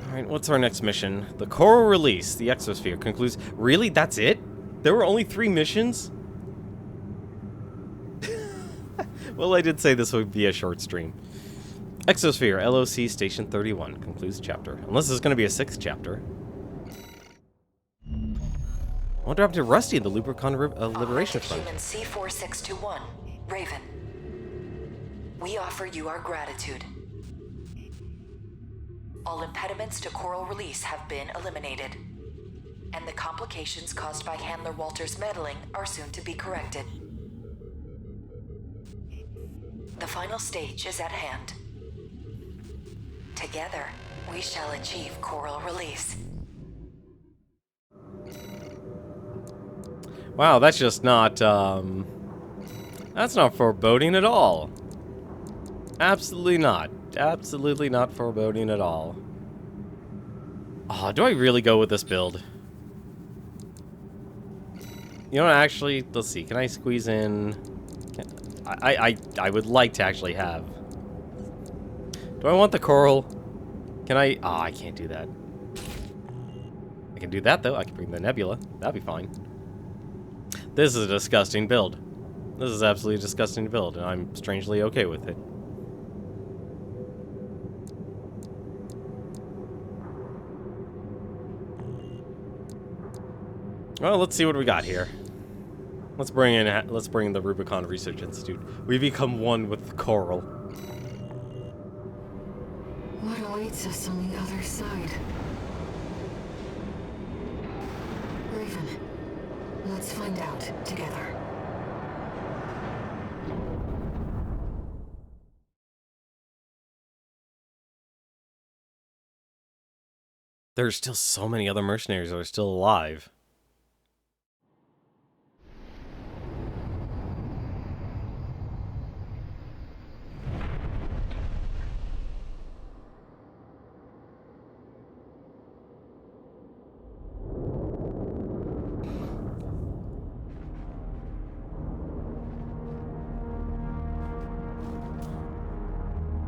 Alright, what's our next mission? The Coral Release, the Exosphere, concludes... Really? That's it? There were only 3 missions? Well, I did say this would be a short stream. Exosphere, LOC Station 31, concludes chapter. Unless there's going to be a 6th chapter. What happened to Rusty in the Lubricon Liberation Front? Human C4621, Raven. We offer you our gratitude. All impediments to coral release have been eliminated, and the complications caused by Handler Walter's meddling are soon to be corrected. The final stage is at hand. Together, we shall achieve coral release. Wow, that's just not, that's not foreboding at all. Absolutely not. Absolutely not foreboding at all. Oh, do I really go with this build? You know what, actually, let's see. Can I squeeze in... I would like to actually have... Do I want the coral? Can I... Oh, I can't do that. I can do that, though. I can bring the nebula. That'd be fine. This is a disgusting build. This is absolutely a disgusting build, and I'm strangely okay with it. Well, let's see what we got here. Let's bring in the Rubicon Research Institute. We become one with the coral. What awaits us on the other side? Raven, let's find out together. There's still so many other mercenaries that are still alive.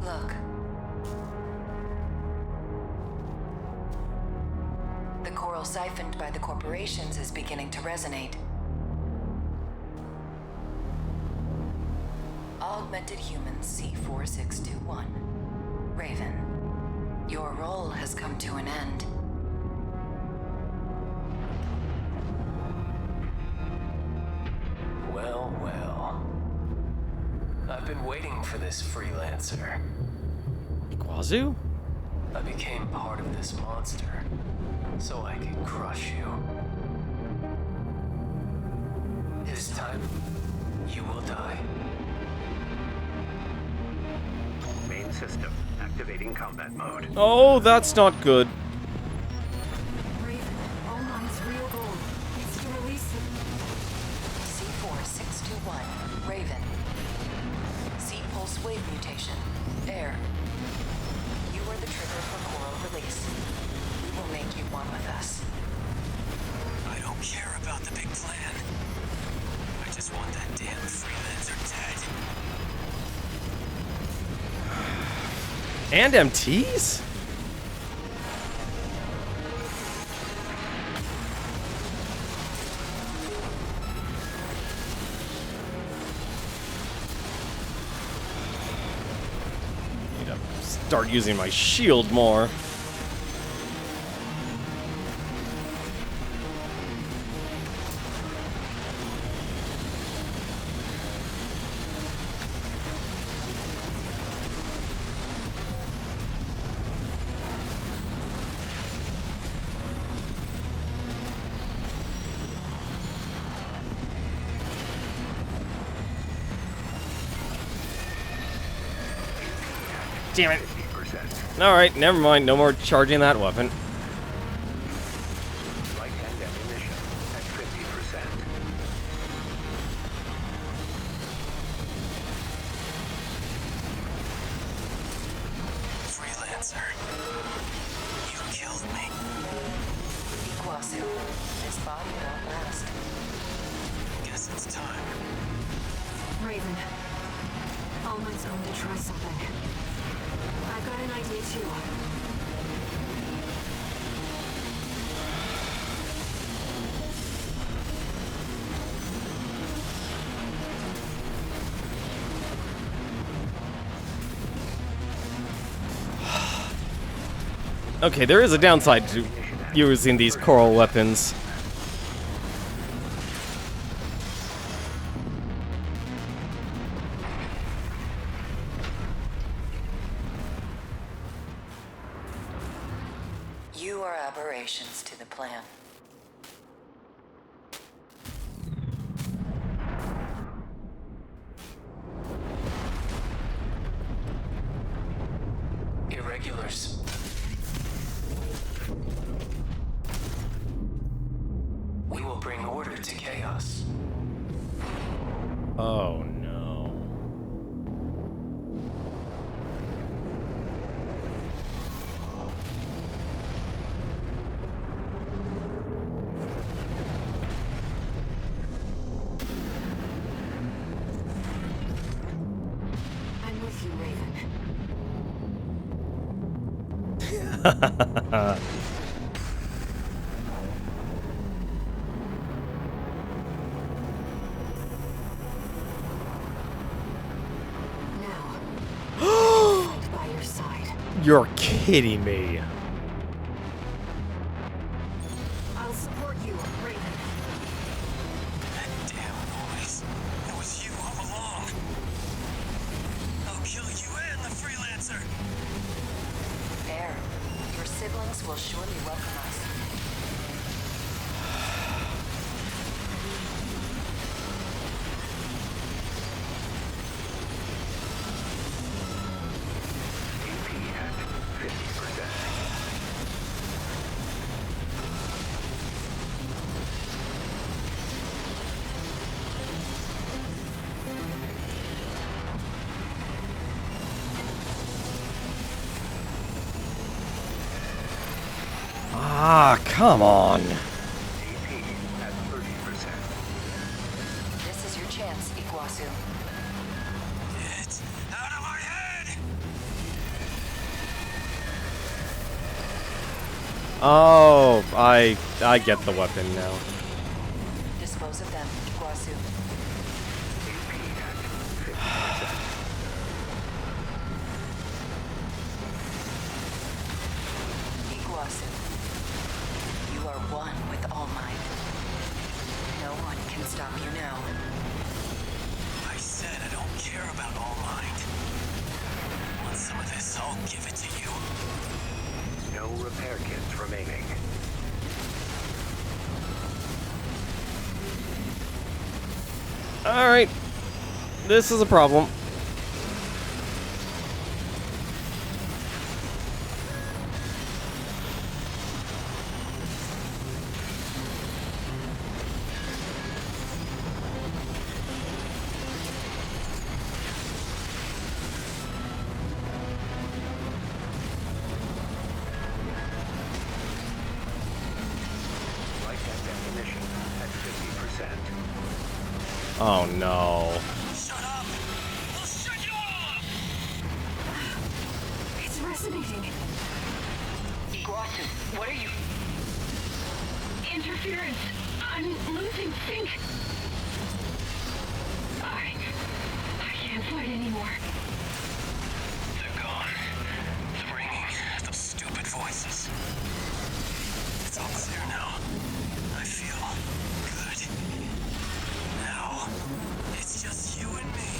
Look. The coral siphoned by the corporations is beginning to resonate. Augmented Human C4621. Raven, your role has come to an end. Well, well. I've been waiting for this freelancer. Iguazu? I became part of this monster, so I could crush you. This time, you will die. Main system activating combat mode. Oh, that's not good. Raven, all mine's real goal. It's to release it. C4621, Raven. C-pulse wave mutation. Air. You are the trigger for coral release. We will make you one with us. don't care about the big plan. I just want that damn freelancer dead. And MTs? Need to start using my shield more. Damn it. Alright, never mind. No more charging that weapon. Right-hand ammunition at 50%. Freelancer. You killed me. Iguazu, this body won't last. Guess it's time. Raven. All Might's going to try something. I've got an idea too. Okay, there is a downside to using these coral weapons. You are aberrations to the plan. Irregulars. We will bring order to chaos. Oh no. I'm with you, Raven. Now, fight by your side. You're kidding me. I'll support you, Raven. That damn noise. It was you all along. I'll kill you and the freelancer. Air, your siblings will surely welcome us. AP at 50%. Ah, come on. AP at 30%. This is your chance, Iguazu. It's out of my head. Oh, I get the weapon now. Dispose of them, Iguazu. AP at 50%. Iguazu, you are one with All Might. No one can stop you now. I said I don't care about All Might. Want some of this? I'll give it to you. No repair kits remaining. Alright. This is a problem. Right-hand ammunition Oh no. Shut up! I'll shut you all up! It's resonating. Iguazu, what are you... Interference. I'm losing sync. I can't fight anymore. They're gone. It's ringing. Those stupid voices. It's all clear now. I feel good. Now, it's just you and me.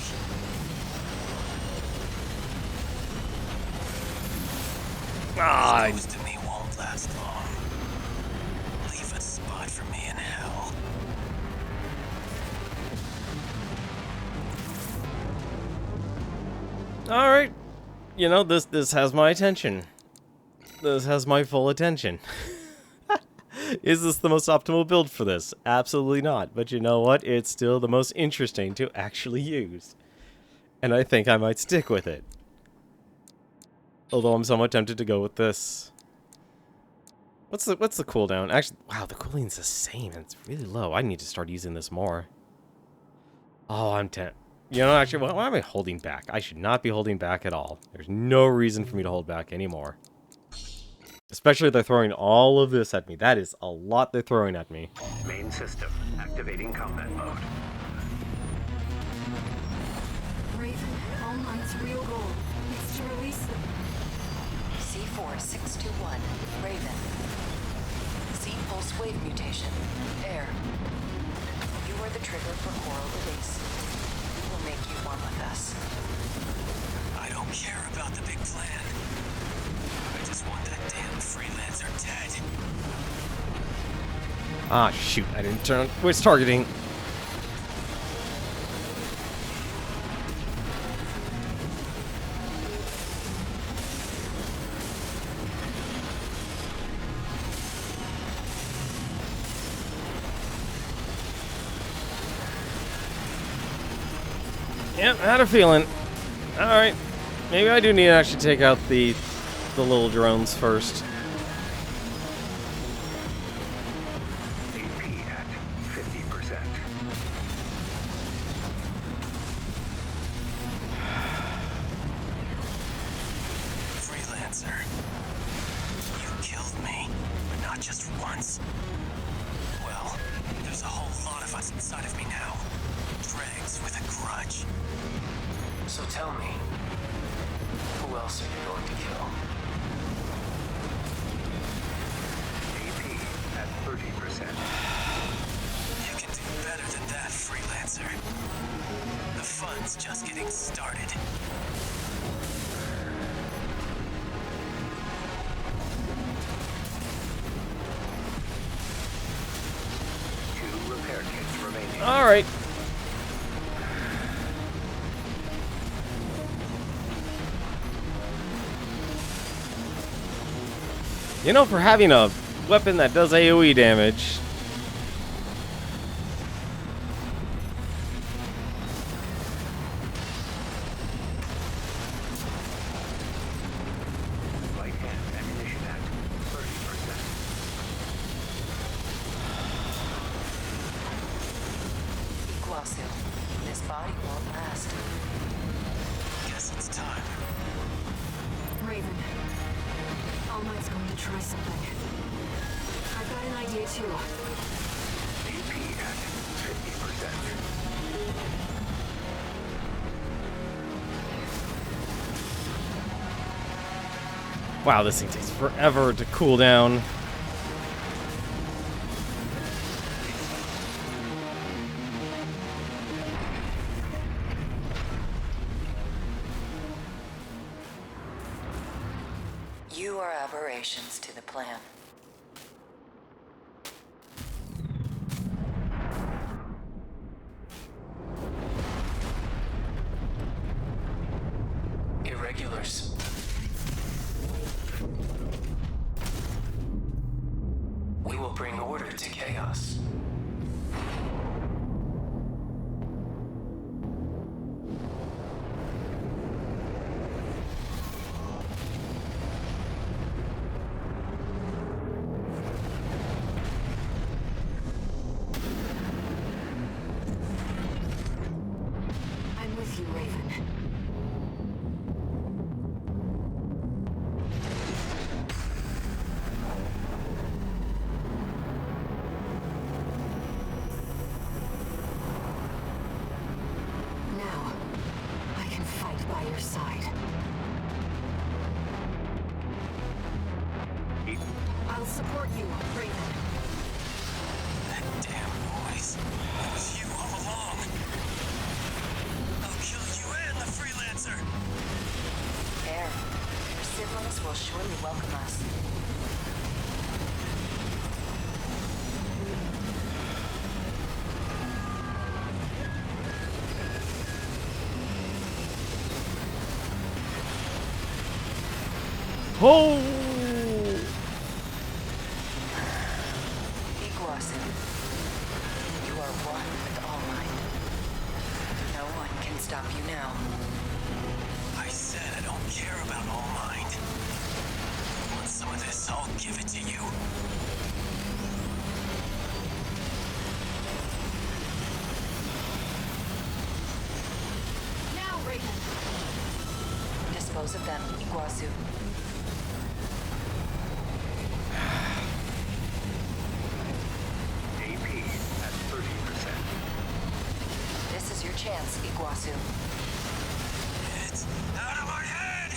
Ah, Close to me won't last long. Leave a spot for me in hell. all right. You know, this has my attention. This has my full attention. Is this the most optimal build for this? Absolutely not. But you know what? It's still the most interesting to actually use. And I think I might stick with it. Although I'm somewhat tempted to go with this. What's the cooldown? Actually, wow, the cooling's the same. It's really low. I need to start using this more. Oh, I'm tempted. You know, actually, why am I holding back? I should not be holding back at all. There's no reason for me to hold back anymore. Especially if they're throwing all of this at me. That is a lot they're throwing at me. Main system activating combat mode. Raven, All Might's real goal is to release them. C4621, Raven. C pulse wave mutation, Air. You are the trigger for coral release. We will make you one with us. I don't care about the big plan. I just want that damn freelancer dead. Ah, shoot. I didn't turn on quiz targeting. Yep, I had a feeling. Alright. Maybe I do need to actually take out the little drones first. AP at 50%. Freelancer. You killed me, but not just once. Well, there's a whole lot of us inside of me now. Dregs with a grudge. So tell me, who else are you going to kill? AP at 30%. You can do better than that, Freelancer. The fun's just getting started. Two repair kits remaining. Alright. You know, for having a weapon that does AoE damage, Light hand ammunition at 30%. Iguazu, this body won't last. Guess it's time. Raven, All Might's going to try something. I've got an idea too. AP at 50%. wow, this thing takes forever to cool down. You are aberrations to the plan. Irregulars. We will bring order to chaos. with you, Raven. Now, I can fight by your side. I'll support you, Raven. That damn noise. It was you all along. I'll kill you and the freelancer. Air, your siblings will surely welcome us. Oh! Iguazu, you are one with All Might. No one can stop you now. I said I don't care about All Mind. You want some of this? I'll give it to you. Now, Raven! Dispose of them, Iguazu. AP at 30%. This is your chance, Iguazu. It's out of my head!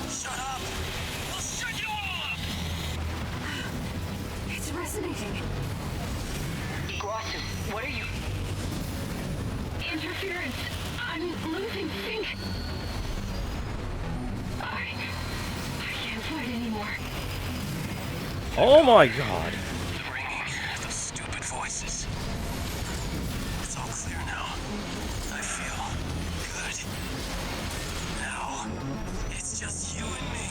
Shut up! I'll shut you all up! It's resonating. Iguazu, what are you... Interference. I'm losing sync. I can't fight anymore. Oh my god. Ringing. Those stupid voices. It's all clear now. I feel good. Now, it's just you and me.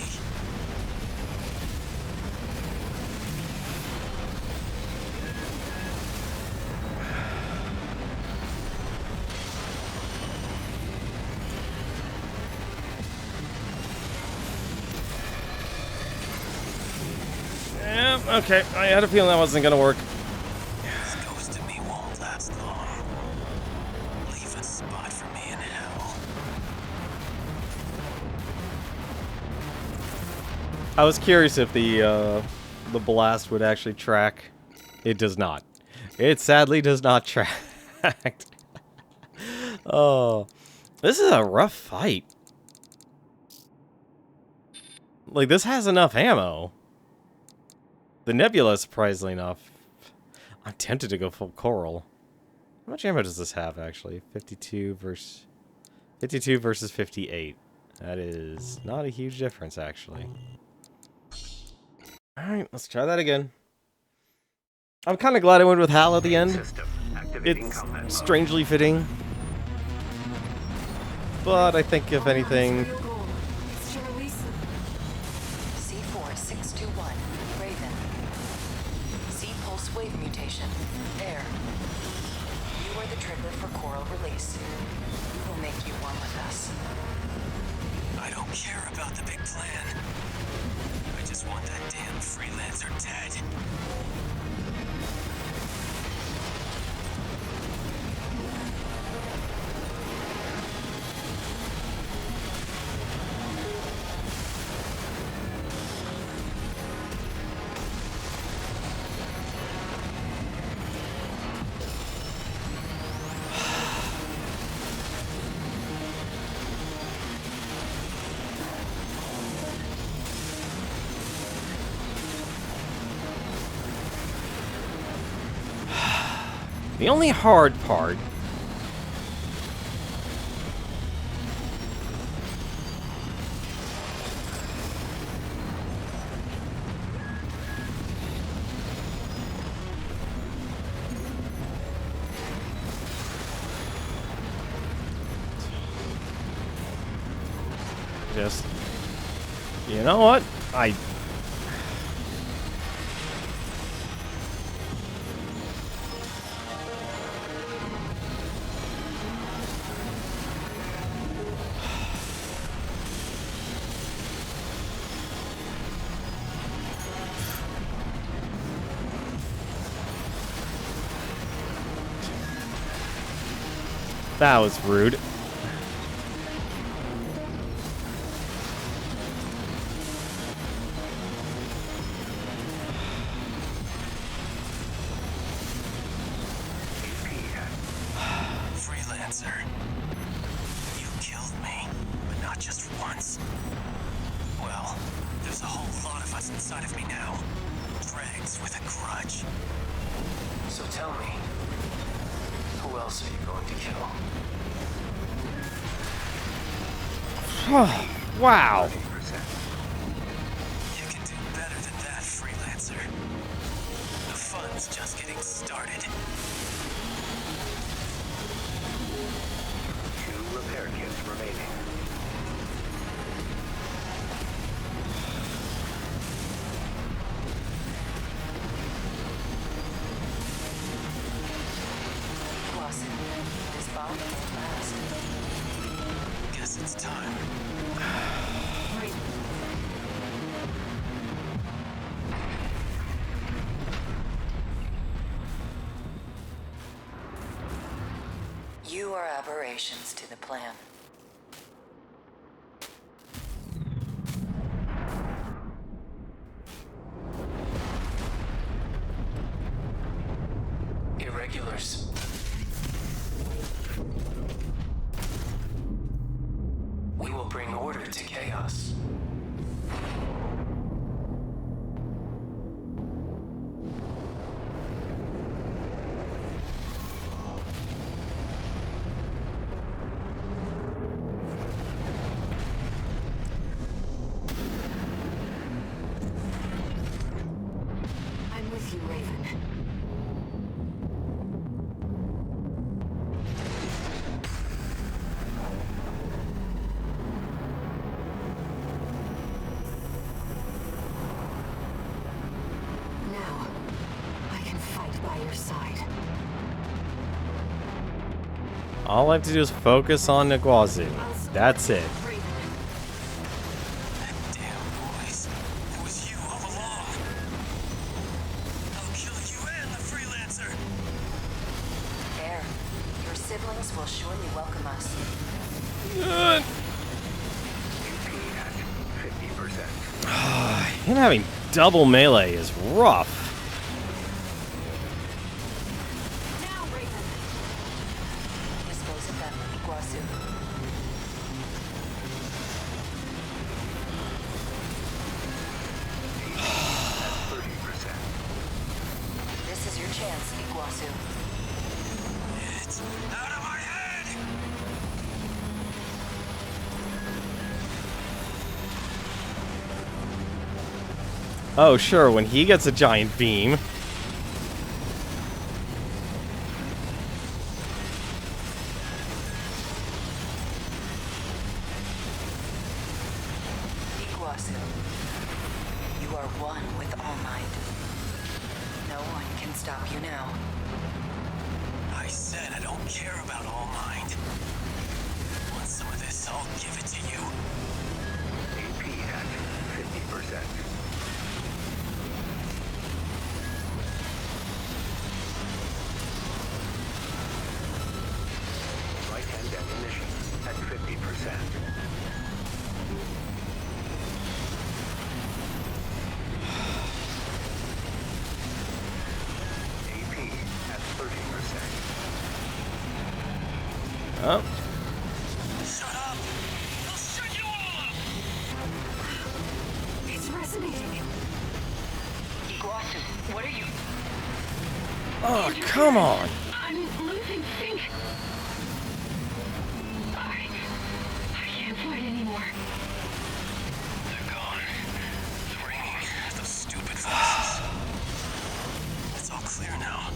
Yeah, okay. I had a feeling that wasn't gonna work. This ghost in me won't last long. Leave a spot for me in hell. I was curious if the blast would actually track. It does not. It sadly does not track. Oh, this is a rough fight. Like, this has enough ammo. The Nebula, surprisingly enough. I'm tempted to go full coral. How much ammo does this have, actually? 52 versus 58. That is not a huge difference, actually. Alright, let's try that again. I'm kind of glad I went with Hal at the end. System activating It's combat mode. strangely fitting. But I think, if anything... Real goal. It's to release them. C4621, Raven. C-pulse wave mutation. Air. You are the trigger for coral release. We will make you one with us. I don't care about the big plan. I just want that damn freelancer dead. The only hard part... Just... You know what? That was rude. Freelancer. You killed me, but not just once. Well, there's a whole lot of us inside of me now. Dregs with a grudge. So tell me, who else are you going to kill? Wow. You can do better than that, Freelancer. The fun's just getting started. 2 repair kits remaining. Lawson, this bomb won't last. Guess it's time. You are aberrations to the plan. Irregulars. We will bring order to chaos. I'm with you, Raven. Now, I can fight by your side. All I have to do is focus on Iguazu. That's it. Raven, Damn, boys. It was you all along. I'll kill you and the Freelancer. Air, your siblings will surely welcome us. UP at 50%. Him having double melee is rough. now, Raven. Dispose of them, Iguazu. At 30%. This is your chance, Iguazu. It's out of my head. Oh, sure, when he gets a giant beam. Iguazu, you are one with All Might. No one can stop you now. I said I don't care about All Mind. Want some of this? I'll give it to you. AP at 50%. Right-hand ammunition at 50%. AP at 30%. Oh, Shut up! I'll shut you all up! It's resonating. Iguazu, what are you? oh, come on. I'm losing sync. I can't fight anymore. They're gone. They're ringing. Those stupid voices. It's all clear now.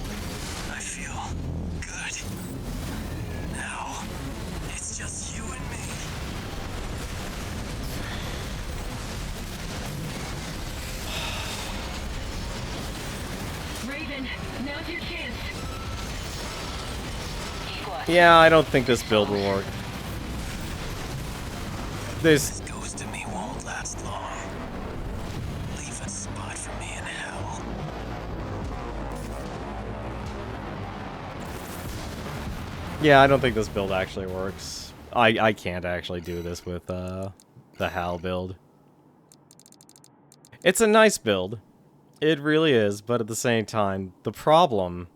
I feel good. Now, it's just you and me. Raven, now's your chance. Iguazu. Yeah, I don't think this build will work. There's... This ghost in me won't last long. Leave a spot for me in hell. Yeah, I don't think this build actually works. I can't actually do this with the HAL build. It's a nice build. It really is, but at the same time, the problem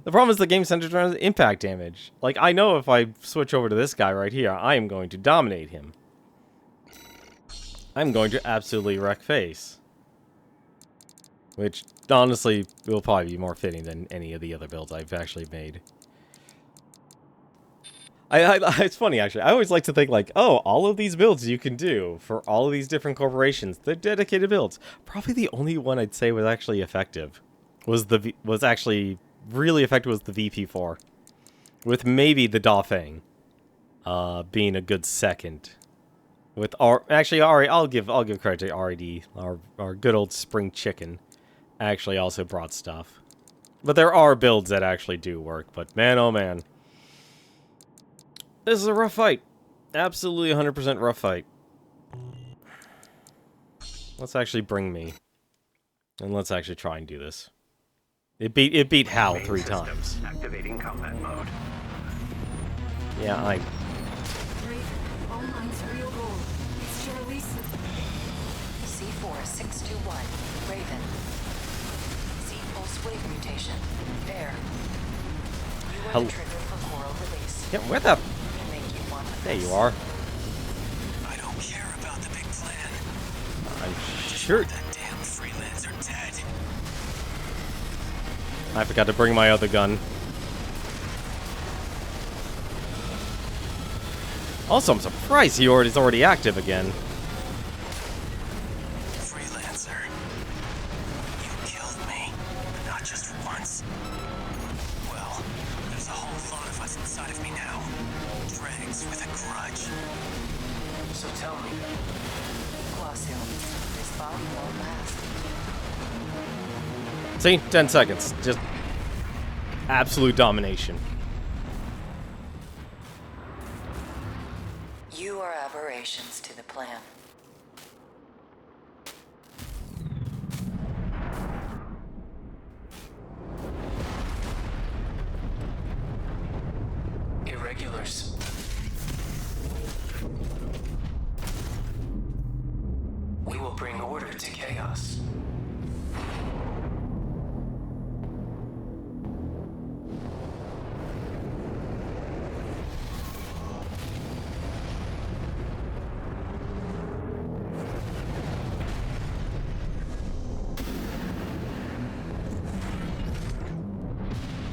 is the game centered around impact damage. Like, I know if I switch over to this guy right here, I am going to dominate him. I'm going to absolutely wreck face. Which, honestly, will probably be more fitting than any of the other builds I've actually made. It's funny, actually. I always like to think, like, oh, all of these builds you can do for all of these different corporations. They're dedicated builds. Probably the only one I'd say was actually effective. Was actually really effective was the VP4. With maybe the Dauphin being a good second. With actually, I'll give credit to RED, our good old spring chicken. Actually also brought stuff. But there are builds that actually do work, but man, oh man. This is a rough fight. Absolutely 100% rough fight. Let's actually bring me. And let's actually try and do this. It beat HAL 3 times. Activating combat mode. Yeah, Raven, all minds real goal. It's to release C4621, Raven. C-pulse wave mutation. There. You are the trigger for coral release. Yeah, where the... Make you want There you are. I don't care about the big plan. I'm sure... That damn freelancer dead. I forgot to bring my other gun. Also, I'm surprised he's already active again. Freelancer. You killed me. Not just once. Well, there's a whole lot of us inside of me now. Dregs with a grudge. So tell me, Iguazu. This body won't last. See? 10 seconds. Just absolute domination. You are aberrations to the plan. irregulars. We will bring order to chaos.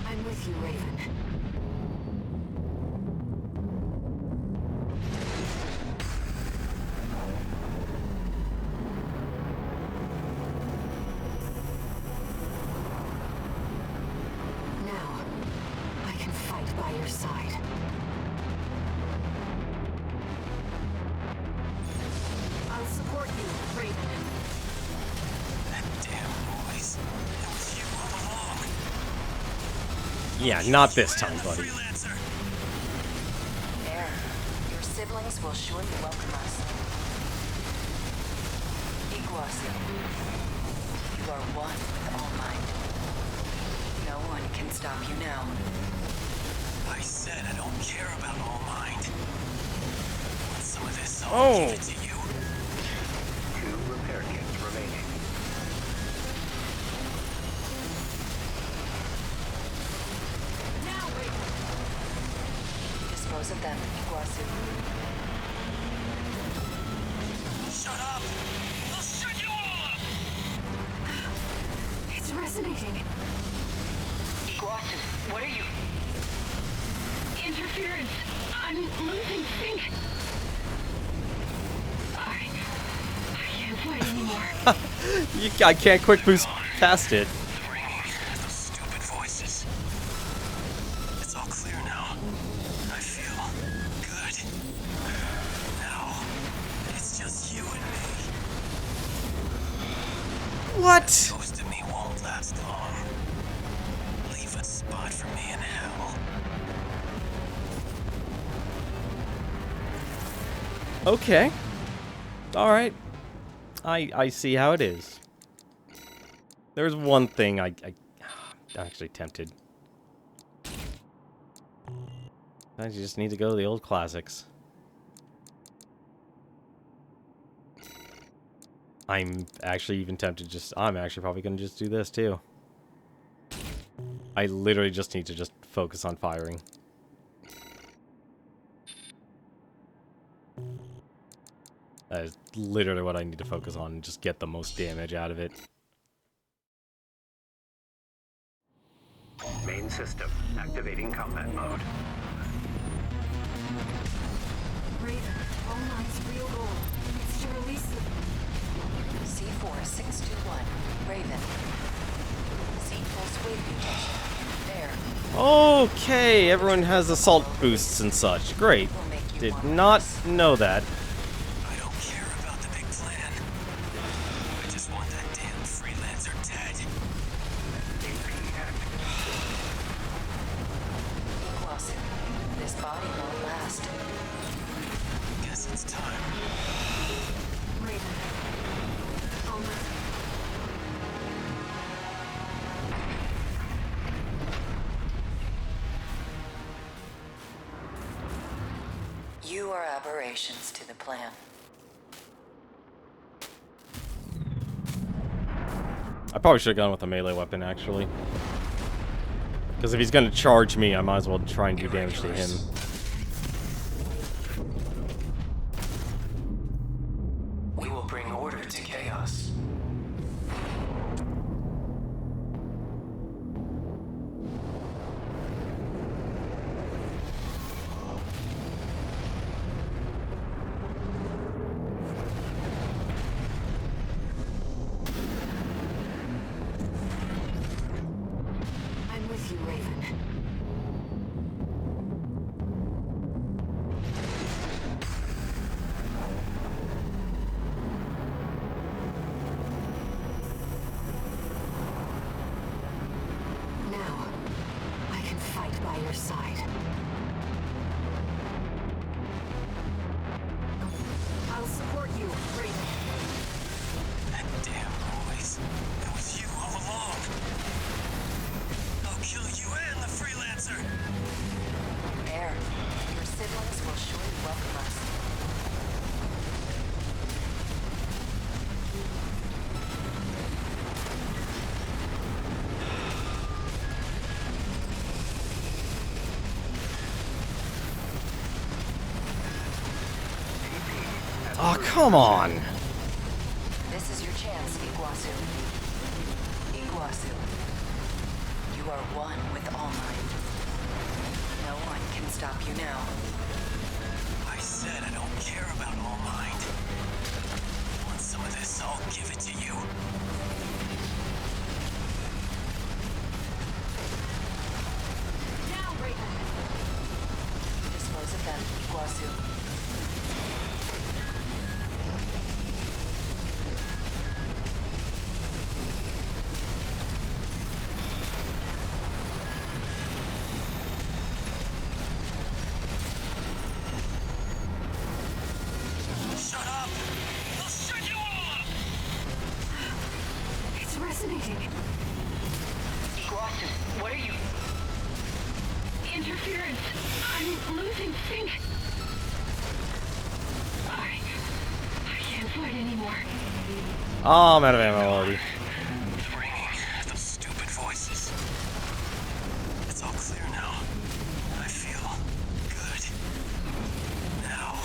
I'm with you, Raven. Now, I can fight by your side. I'll support you, Raven. That damn noise. It was you all along. Yeah, not this time, buddy. Freelancer. There. Your siblings will surely welcome us. Iguazu. You are one with All Might. No one can stop you now. I said I don't care about All Mind. Want some of this? Oh. I'll give it to you. 2 repair kits remaining. Now, Raven! Dispose of them, Iguazu. Shut up! I'll shut you all up! It's resonating. Iguazu, what are you? Interference. I'm losing sync. I can't fight anymore. I can't quick boost past it. Ringing. Those stupid voices. It's all clear now. I feel good. Now, it's just you and me. What? Ghost of me won't last long. Leave a spot for me in hell. Okay. Alright. I see how it is. There's one thing I'm actually tempted. I just need to go to the old classics. I'm actually even tempted I'm actually probably going to just do this too. I literally just need to just focus on firing. That is literally what I need to focus on and just get the most damage out of it. Main system activating combat mode. Raven, all mine's real goal. It's to release the... C4621, Raven. C-pulse wave mutation. There. Okay, everyone has assault boosts and such. Great. Will make you Did want not this. know that. I don't care about the big plan. I just want that damn freelancer dead. Iguazu, this body won't last. Guess it's time. Raven. All mine... You are aberrations to the plan. I probably should have gone with a melee weapon, actually. Because if he's going to charge me, I might as well try and do damage to him. We will bring order to chaos. I'm with you, Raven. Now, I can fight by your side. I'll support you, Raven. That damn noise. It was you all along. I'll kill you and the freelancer. Air, your siblings will surely welcome us. Oh, come on! This is your chance, Iguazu. Iguazu. You are one with All Might. No one can stop you now. I said I don't care about All Mind. Want some of this? I'll give it to you. Now, Raven! Dispose of them, Iguazu. Shut up! I'll shut you all up! It's resonating. Iguazu, what are you... Interference. I'm losing sync. I can't fight anymore. Oh, I'm out of ammo already. Ringing. Those stupid voices. It's all clear now. I feel good. Now,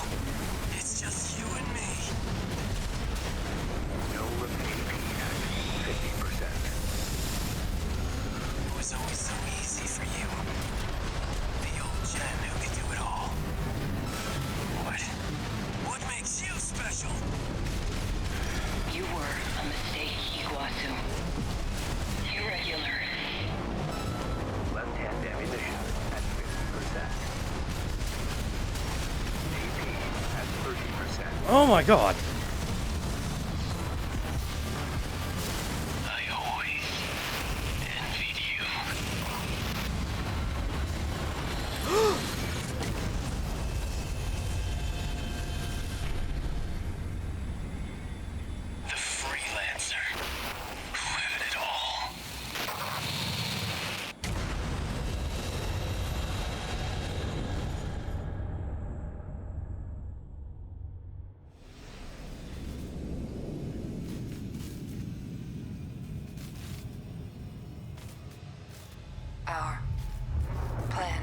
it's just you and me. No AP at 50%. It was always so easy for you. The old Jen who could do it all. What makes you special? You were a mistake, Iguazu. Irregular. Left-hand ammunition at 50%. AP at 30%. Oh my god! I always envied you. The freelancer. Who had it all? Our plan.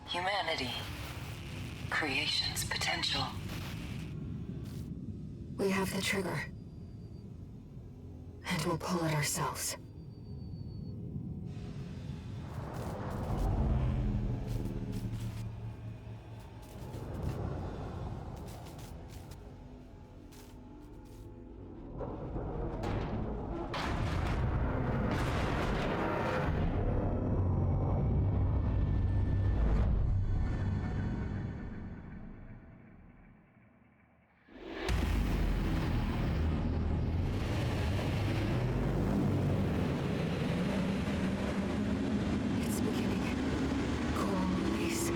Humanity. Creation's potential. We have the trigger. And we'll pull it ourselves. It's beginning. Coral release.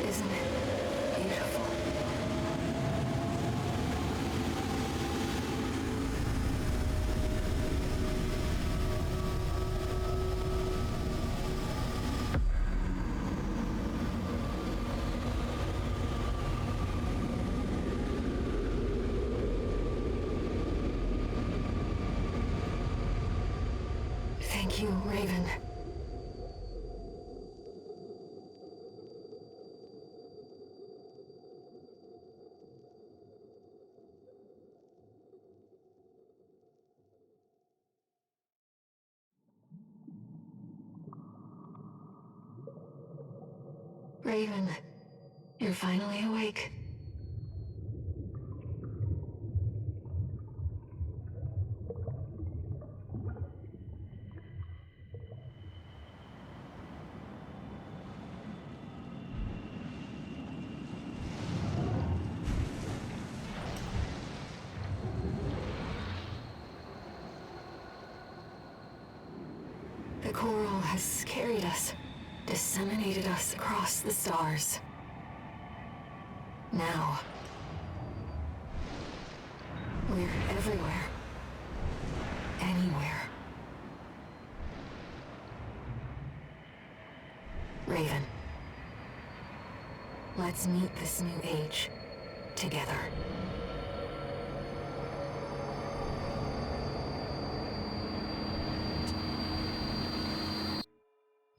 Isn't it beautiful? Thank you, Raven. Raven, you're finally awake. The coral has carried us, disseminated us across the stars. Now, we're everywhere. Anywhere. Raven, let's meet this new age together.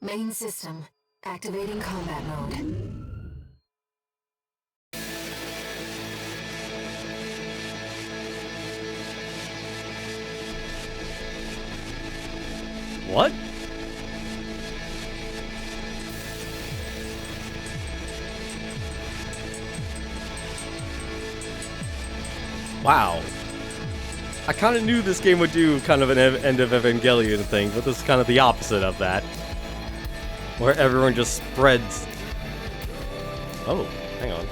Main system, activating combat mode. What? Wow. I kind of knew this game would do kind of an end of Evangelion thing, but this is kind of the opposite of that. Where everyone just spreads. Oh, hang on.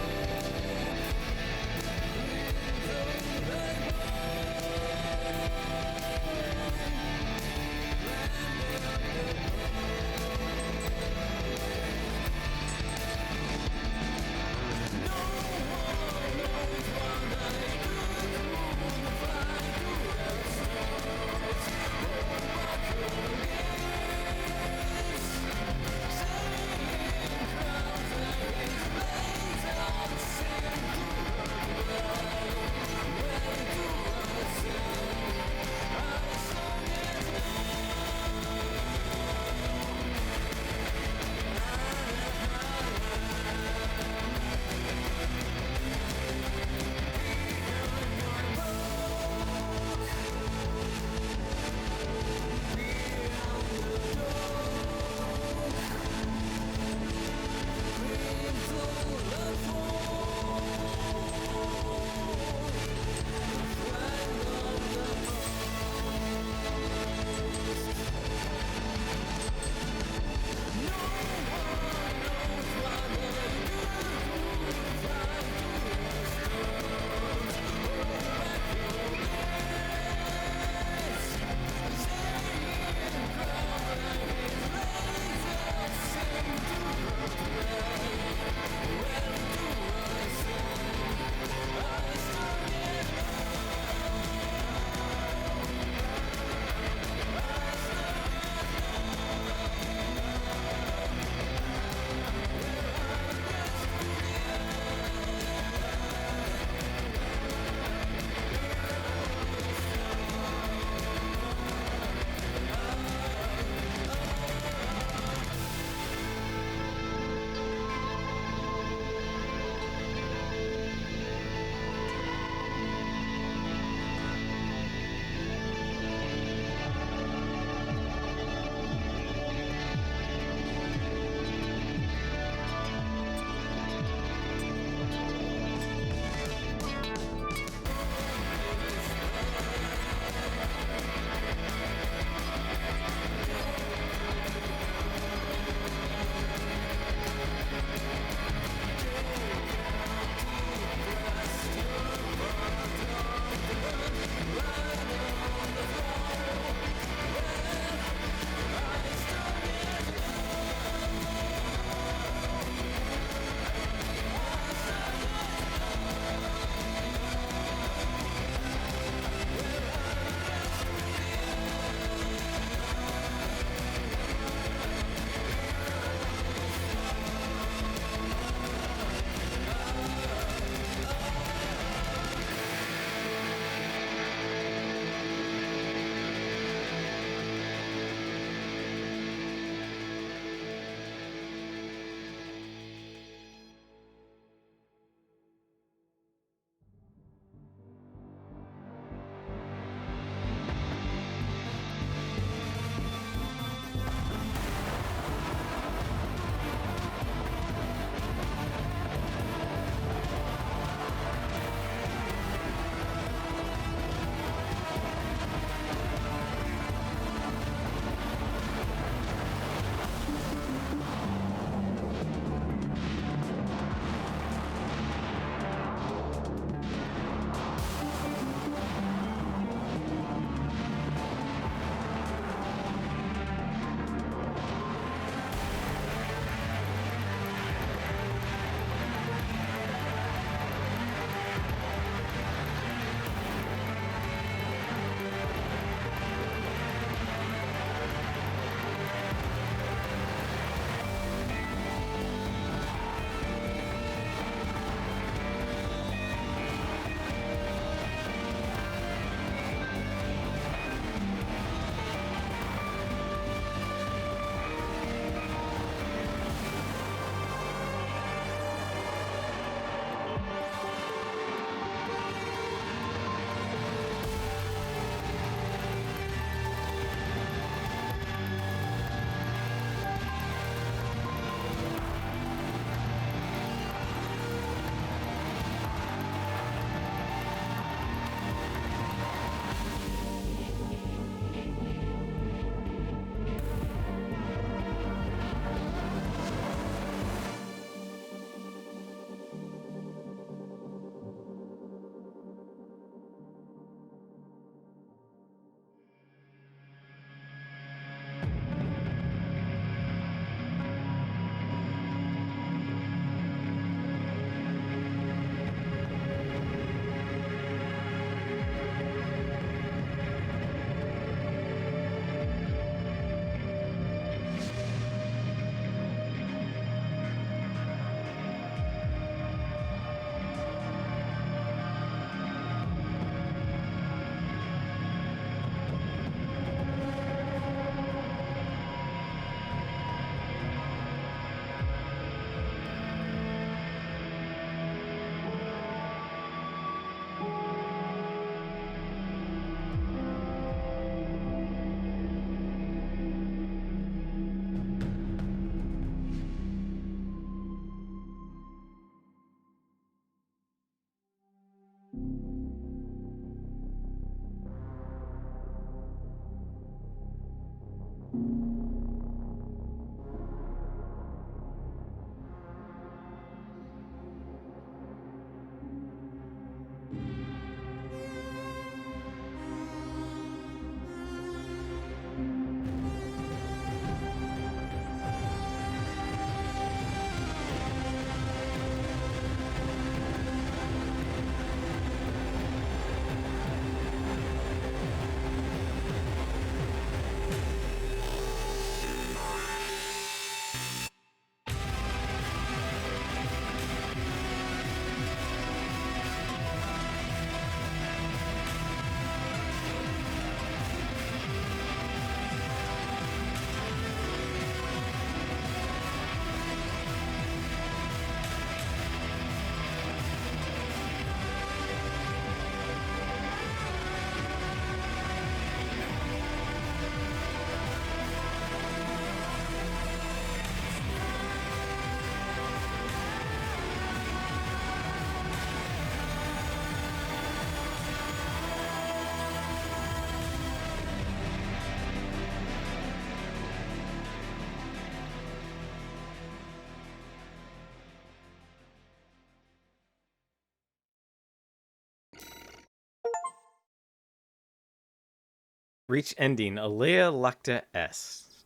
Reach ending. Alea lacta est.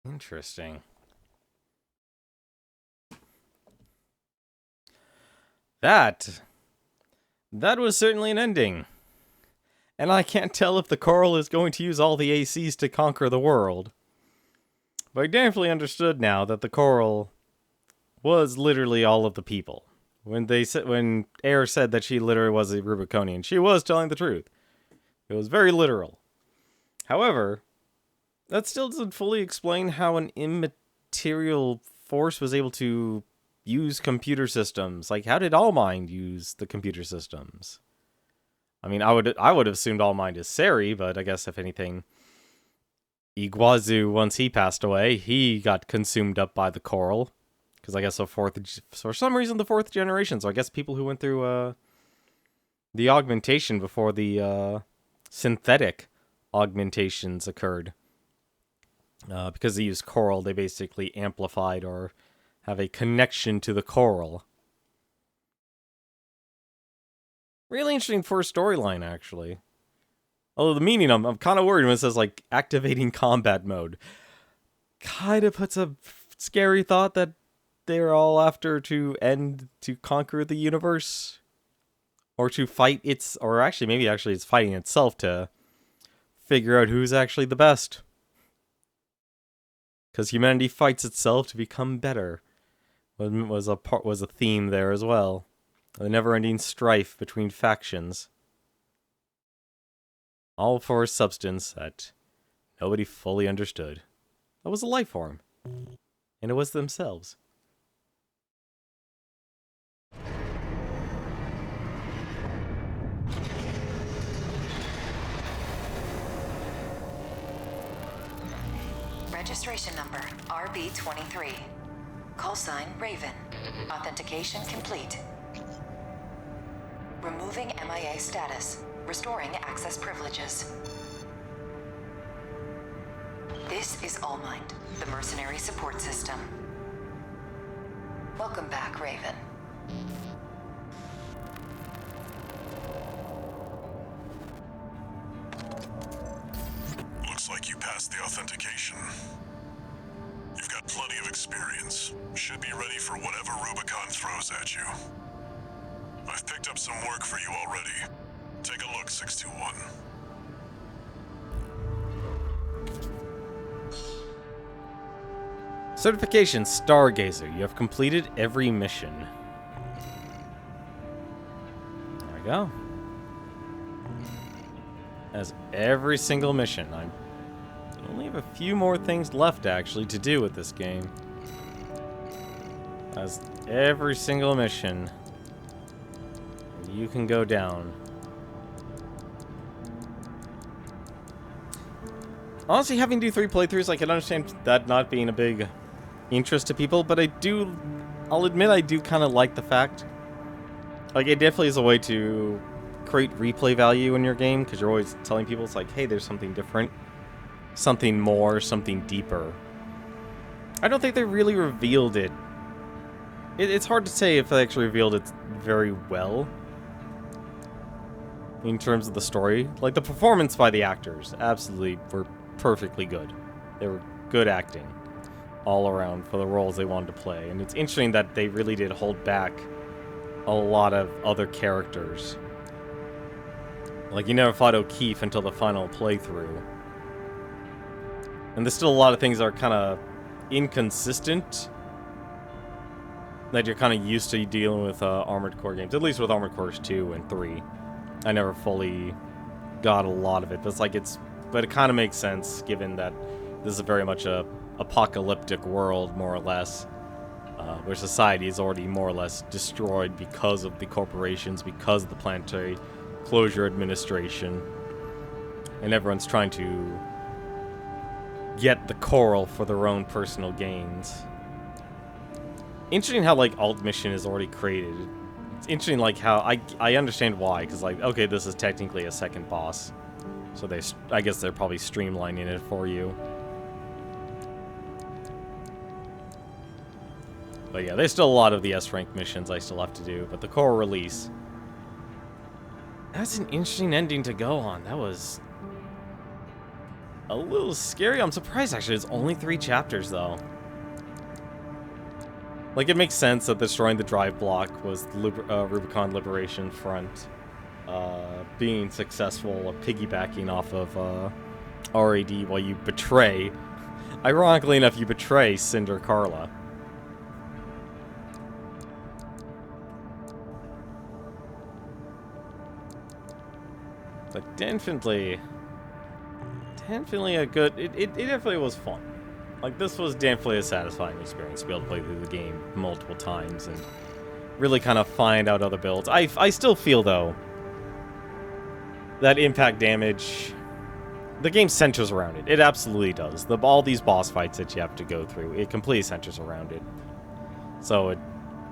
Interesting. That was certainly an ending. And I can't tell if the coral is going to use all the ACs to conquer the world. But I definitely understood now that the coral was literally all of the people. When Air said that she literally was a Rubiconian, she was telling the truth. It was very literal. However, that still doesn't fully explain how an immaterial force was able to use computer systems. Like, how did Allmind use the computer systems? I mean, I would have assumed Allmind is Seri, but I guess if anything, Iguazu, once he passed away, he got consumed up by the coral. Because I guess for some reason, the fourth generation. So I guess people who went through the augmentation before the synthetic augmentations occurred. Because they used coral, they basically amplified or have a connection to the coral. Really interesting first storyline, actually. Although the meaning, I'm kind of worried when it says, like, activating combat mode. Kind of puts a scary thought that they're all after to conquer the universe. Or to fight or actually, maybe it's fighting itself to figure out who's actually the best. Because humanity fights itself to become better. Was a theme there as well. The never-ending strife between factions. All for a substance that nobody fully understood. That was a life form. And it was themselves. Registration number RB23. Call sign Raven. Authentication complete. Removing MIA status. Restoring access privileges. This is Allmind, the mercenary support system. Welcome back, Raven. Looks like you passed the authentication. You've got plenty of experience. Should be ready for whatever Rubicon throws at you. I've picked up some work for you already. Take a look, 621. Certification Stargazer. You have completed every mission. There we go. As every single mission. I only have a few more things left, actually, to do with this game. As every single mission. You can go down. Honestly, having to do 3 playthroughs, I can understand that not being a big interest to people, but I'll admit I do kind of like the fact. Like, it definitely is a way to create replay value in your game, because you're always telling people, it's like, hey, there's something different. Something more, something deeper. I don't think they really revealed it. It's hard to say if they actually revealed it very well. In terms of the story. Like, the performance by the actors absolutely were perfectly good. They were good acting all around for the roles they wanted to play. And it's interesting that they really did hold back a lot of other characters. Like, you never fought O'Keefe until the final playthrough. And there's still a lot of things that are kind of inconsistent that you're kind of used to dealing with Armored Core games. At least with Armored Core 2 and 3. I never fully got a lot of it, but it kind of makes sense given that this is very much a apocalyptic world, more or less, where society is already more or less destroyed because of the corporations, because of the planetary closure administration, and everyone's trying to get the coral for their own personal gains. Interesting how, like, alt mission is already created. It's interesting, like, how I understand why, because, like, okay, this is technically a second boss, so I guess they're probably streamlining it for you. But yeah, there's still a lot of the S-rank missions I still have to do, but the core release, that's an interesting ending to go on. That was a little scary. I'm surprised, actually. It's only 3 chapters, though. Like, it makes sense that destroying the drive block was the Rubicon Liberation Front being successful, or piggybacking off of RAD while you betray. Ironically enough, you betray Cinder Carla. But definitely a good... It definitely was fun. Like, this was definitely a satisfying experience to be able to play through the game multiple times and really kind of find out other builds. I still feel, though, that impact damage... The game centers around it. It absolutely does. All these boss fights that you have to go through, it completely centers around it. So it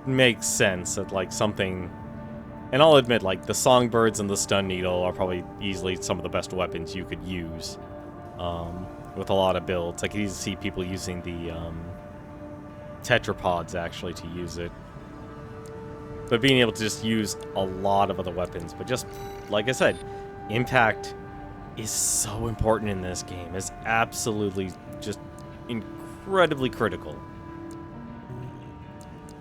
makes sense that, like, something... And I'll admit, like, the Songbirds and the Stun Needle are probably easily some of the best weapons you could use. With a lot of builds. I could easily see people using the tetrapods, actually, to use it. But being able to just use a lot of other weapons. But just, like I said, impact is so important in this game. It's absolutely just incredibly critical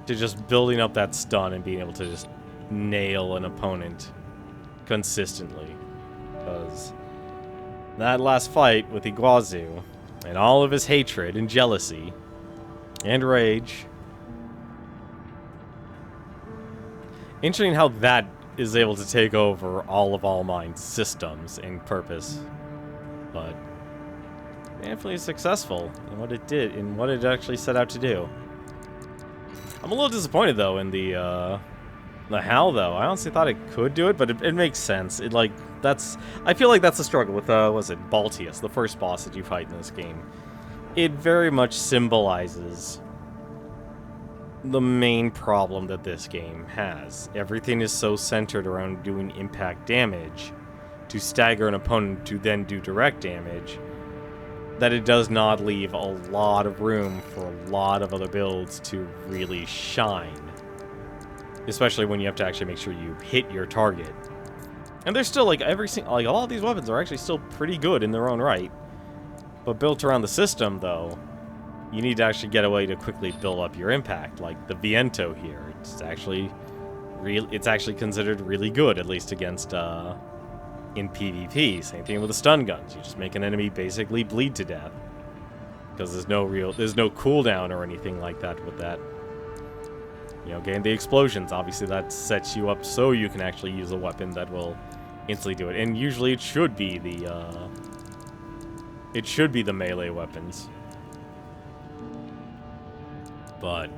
to just building up that stun and being able to just nail an opponent consistently. Because that last fight with Iguazu and all of his hatred and jealousy and rage. Interesting how that is able to take over all of All Mind's systems and purpose. But definitely successful in what it did, in what it actually set out to do. I'm a little disappointed, though, in the HAL, though. I honestly thought it could do it, but it makes sense. It, like, that's... I feel like that's the struggle with, was it Baltius, the first boss that you fight in this game. It very much symbolizes the main problem that this game has. Everything is so centered around doing impact damage to stagger an opponent to then do direct damage that it does not leave a lot of room for a lot of other builds to really shine. Especially when you have to actually make sure you hit your target. And there's still, like, like, all of these weapons are actually still pretty good in their own right. But built around the system, though, you need to actually get a way to quickly build up your impact. Like the Viento here. It's actually considered really good, at least against, in PvP. Same thing with the stun guns. You just make an enemy basically bleed to death. Because there's no cooldown or anything like that with that. You know, getting the explosions, obviously that sets you up so you can actually use a weapon that will instantly do it. And usually it should be the melee weapons. But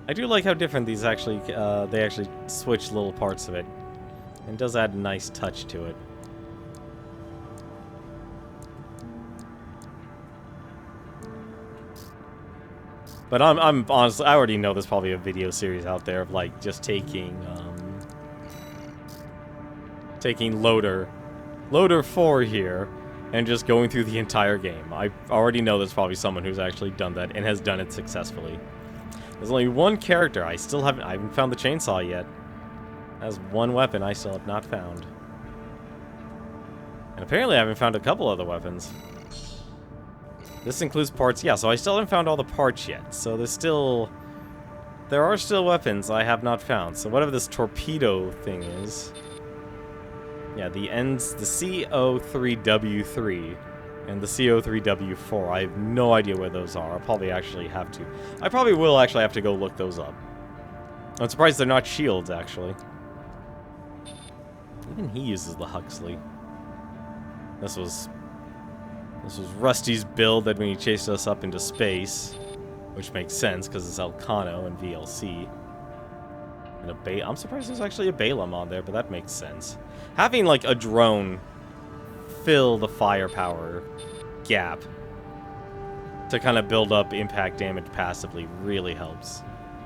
I do like how different these actually, they actually switch little parts of it. And it does add a nice touch to it. But I'm honestly, I already know there's probably a video series out there of, like, just taking Loader 4 here and just going through the entire game. I already know there's probably someone who's actually done that and has done it successfully. There's only one character I haven't found the chainsaw yet. That's one weapon I still have not found. And apparently I haven't found a couple other weapons. This includes parts, yeah, so I still haven't found all the parts yet. So there are still weapons I have not found. So whatever this torpedo thing is. Yeah, the CO3W3 and the CO3W4. I have no idea where those are. I'll probably actually have to. I probably will actually have to go look those up. I'm surprised they're not shields, actually. Even he uses the Huxley. This was Rusty's build that when he chased us up into space, which makes sense because it's Elcano and VLC. And I'm surprised there's actually a Balaam on there, but that makes sense. Having, like, a drone fill the firepower gap to kind of build up impact damage passively really helps.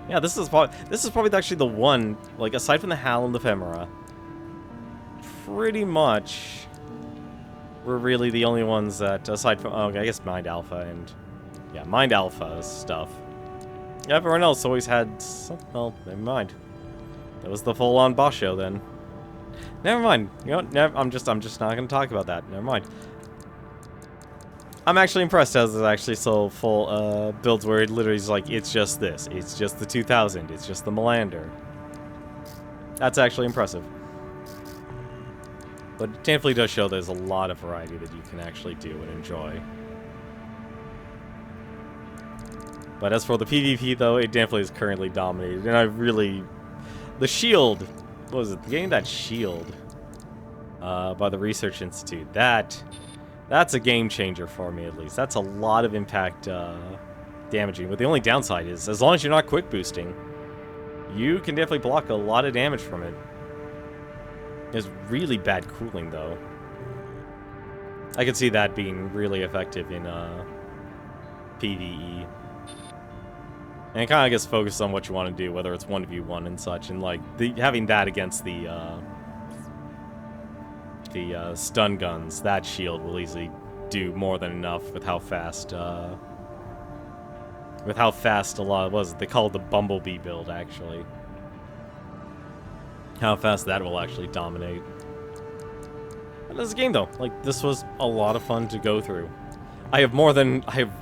Yeah, this is probably actually the one, like, aside from the HAL and the Ephemera, pretty much we're really the only ones that, aside from, oh, I guess Mind Alpha and, yeah, Mind Alpha stuff. Everyone else always had, well, never mind. That was the full-on boss show then. Never mind. You know, I'm just not gonna talk about that. Never mind. I'm actually impressed as it's actually so full builds where it literally is like, it's just this. It's just the 2000. It's just the Melander. That's actually impressive. But it definitely does show there's a lot of variety that you can actually do and enjoy. But as for the PvP though, it definitely is currently dominated. And I really... The shield... What was it? Getting that shield by the Research Institute. That's a game changer for me, at least. That's a lot of impact damaging. But the only downside is, as long as you're not quick boosting, you can definitely block a lot of damage from it. There's really bad cooling, though. I could see that being really effective in PvE. And it kind of gets focused on what you want to do, whether it's 1v1 and such. And, like, having that against the stun guns, that shield will easily do more than enough with how fast a lot was. They call it the Bumblebee build, actually. How fast that will actually dominate. And this game, though, like, this was a lot of fun to go through. I have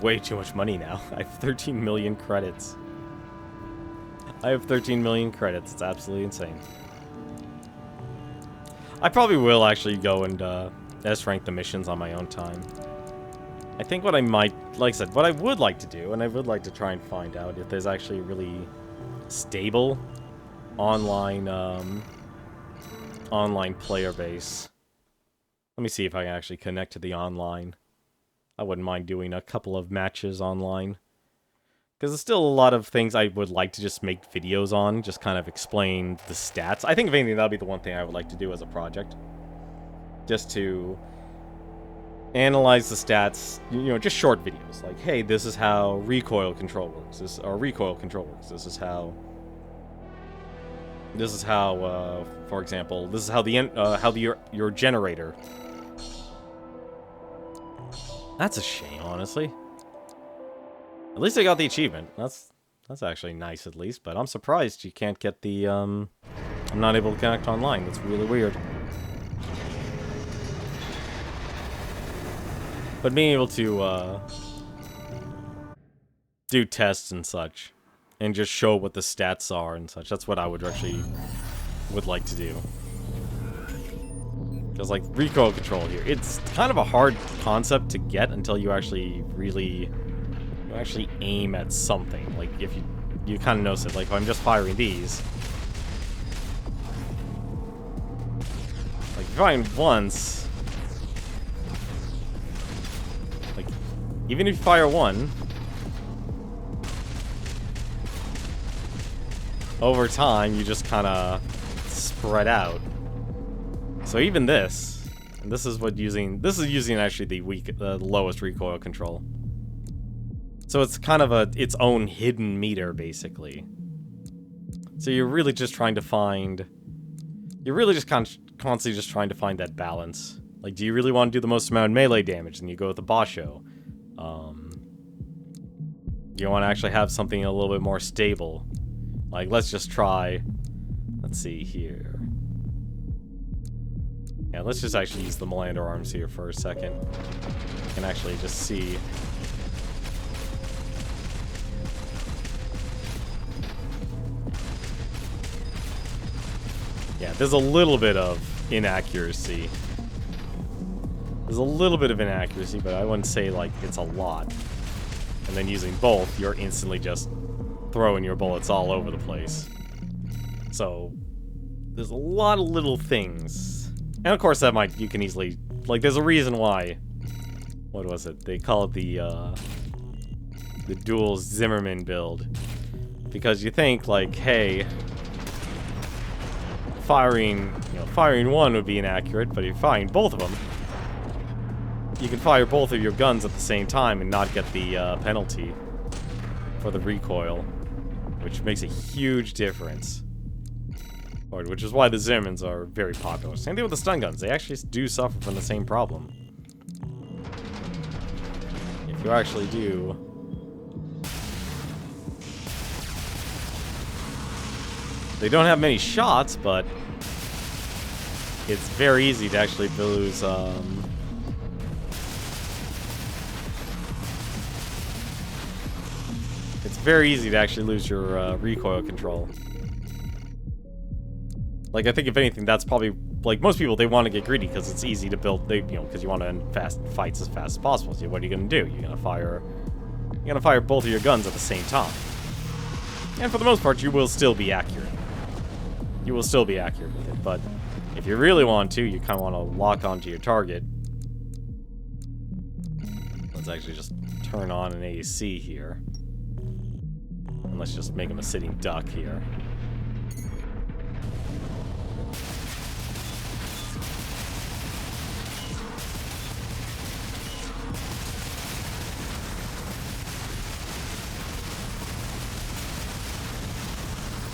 way too much money now. I have 13 million credits. I have 13 million credits. It's absolutely insane. I probably will actually go and S-rank the missions on my own time. I think what I might, like I said, what I would like to do, and I would like to try and find out if there's actually a really stable online online player base. Let me see if I can actually connect to the online. I wouldn't mind doing a couple of matches online. Because there's still a lot of things I would like to just make videos on, just kind of explain the stats. I think if anything, that'll be the one thing I would like to do as a project. Just to analyze the stats, you know, just short videos. Like, hey, this is how recoil control works. This is how, for example, this is how your generator. That's a shame, honestly. At least I got the achievement. That's actually nice, at least. But I'm surprised you can't get the, I'm not able to connect online. That's really weird. But being able to, do tests and such, and just show what the stats are and such, that's what I would like to do. Because, like, recoil control here, it's kind of a hard concept to get until you actually aim at something. Like, if you kind of notice it. Like, if I'm just firing these, like, if I aim once, like, even if you fire one, over time, you just kind of spread out. So even this, and this is using actually the lowest recoil control. So it's kind of its own hidden meter, basically. So you're really just trying to find, constantly just trying to find that balance. Like, do you really want to do the most amount of melee damage? Then you go with the Basho. You want to actually have something a little bit more stable. Like, let's just try, let's see here. Yeah, let's just actually use the Melander arms here for a second. You can actually just see. Yeah, there's a little bit of inaccuracy. There's a little bit of inaccuracy, but I wouldn't say, like, it's a lot. And then using both, you're instantly just throwing your bullets all over the place. So, there's a lot of little things. And of course, you can easily, like, there's a reason why, what was it? They call it the dual Zimmerman build. Because you think, like, hey, firing one would be inaccurate, but if you're firing both of them, you can fire both of your guns at the same time and not get the penalty for the recoil, which makes a huge difference. Which is why the Zimmermans are very popular. Same thing with the stun guns. They actually do suffer from the same problem. If you actually do... They don't have many shots, but it's very easy to actually lose, it's very easy to actually lose your recoil control. Like, I think if anything, that's probably, like, most people, they want to get greedy because it's easy to build, because you want to end fights as fast as possible. So what are you going to do? You're going to fire both of your guns at the same time. And for the most part, you will still be accurate. You will still be accurate with it, but if you really want to, you kind of want to lock onto your target. Let's actually just turn on an AC here. And let's just make him a sitting duck here.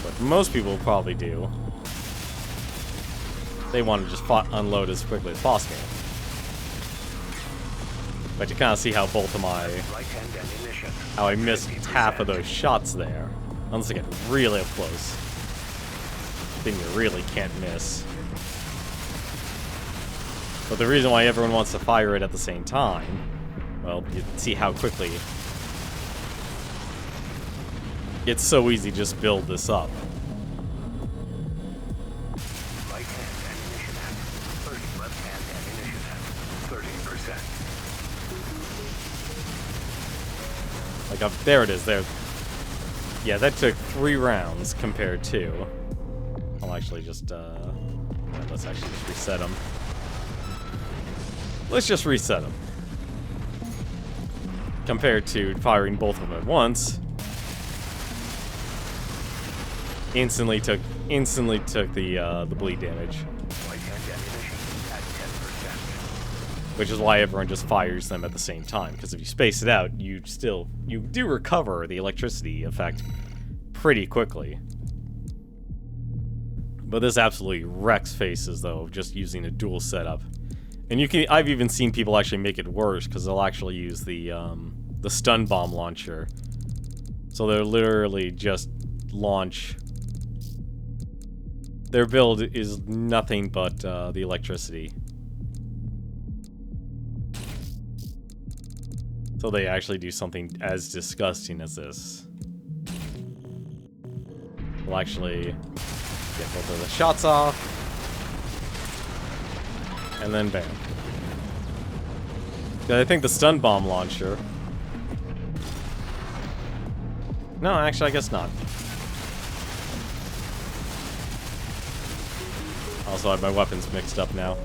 What most people probably do, they want to just unload as quickly as possible. But you kind of see how both of my... how I missed half of those shots there. Unless I get really up close. Then you really can't miss. But the reason why everyone wants to fire it at the same time, well, you see how quickly it's so easy to just build this up. Right hand ammunition at 30. Left hand ammunition at 30%. Like, up there it is, there. Yeah, that took 3 rounds compared to... I'll actually just, let's actually just reset them. Let's just reset them. Compared to firing both of them at once. Instantly took the bleed damage. Right hand ammunition at 10%. Which is why everyone just fires them at the same time. Because if you space it out, you do recover the electricity effect pretty quickly. But this absolutely wrecks faces, though, just using a dual setup. And I've even seen people actually make it worse, because they'll actually use the stun bomb launcher. So they'll literally just launch... Their build is nothing but the electricity. So they actually do something as disgusting as this. We'll actually get both of the shots off. And then bam. I think the stun bomb launcher... No, actually, I guess not. Also, I have my weapons mixed up now.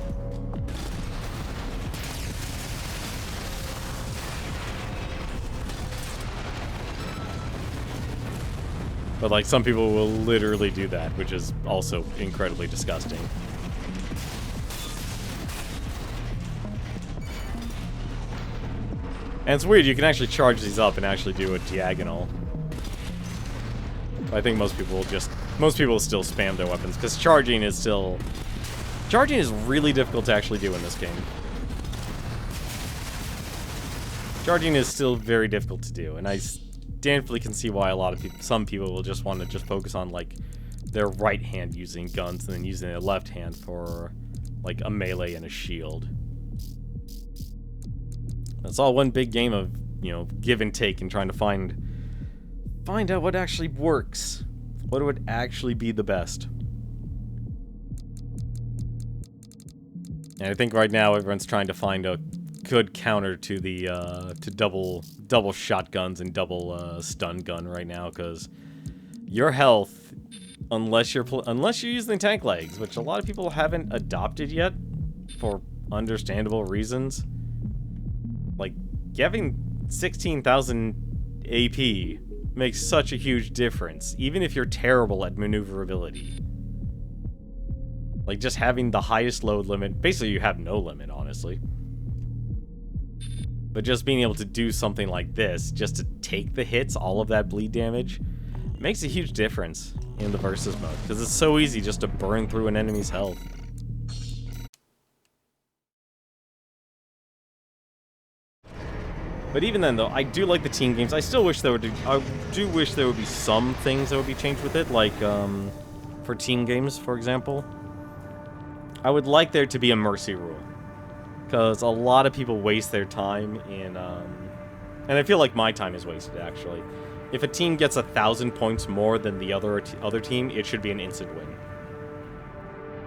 But, like, some people will literally do that, which is also incredibly disgusting. And it's weird, you can actually charge these up and actually do a diagonal. But I think most people will still spam their weapons, because charging is really difficult to actually do in this game. Charging is still very difficult to do, and I definitely can see why some people will just want to just focus on, like, their right hand using guns and then using their left hand for, like, a melee and a shield. It's all one big game of, give and take and trying to find out what actually works. What would actually be the best. And I think right now everyone's trying to find a good counter to the to double shotguns and double stun gun right now, because your health, unless you're using tank legs, which a lot of people haven't adopted yet for understandable reasons. Like, having 16,000 AP makes such a huge difference, even if you're terrible at maneuverability. Like, just having the highest load limit, basically you have no limit, honestly. But just being able to do something like this, just to take the hits, all of that bleed damage, makes a huge difference in the versus mode, because it's so easy just to burn through an enemy's health. But even then, though, I do like the team games. I do wish there would be some things that would be changed with it, like for team games, for example. I would like there to be a mercy rule. Because a lot of people waste their time in, and I feel like my time is wasted, actually. If a team gets 1,000 points more than the other team, it should be an instant win.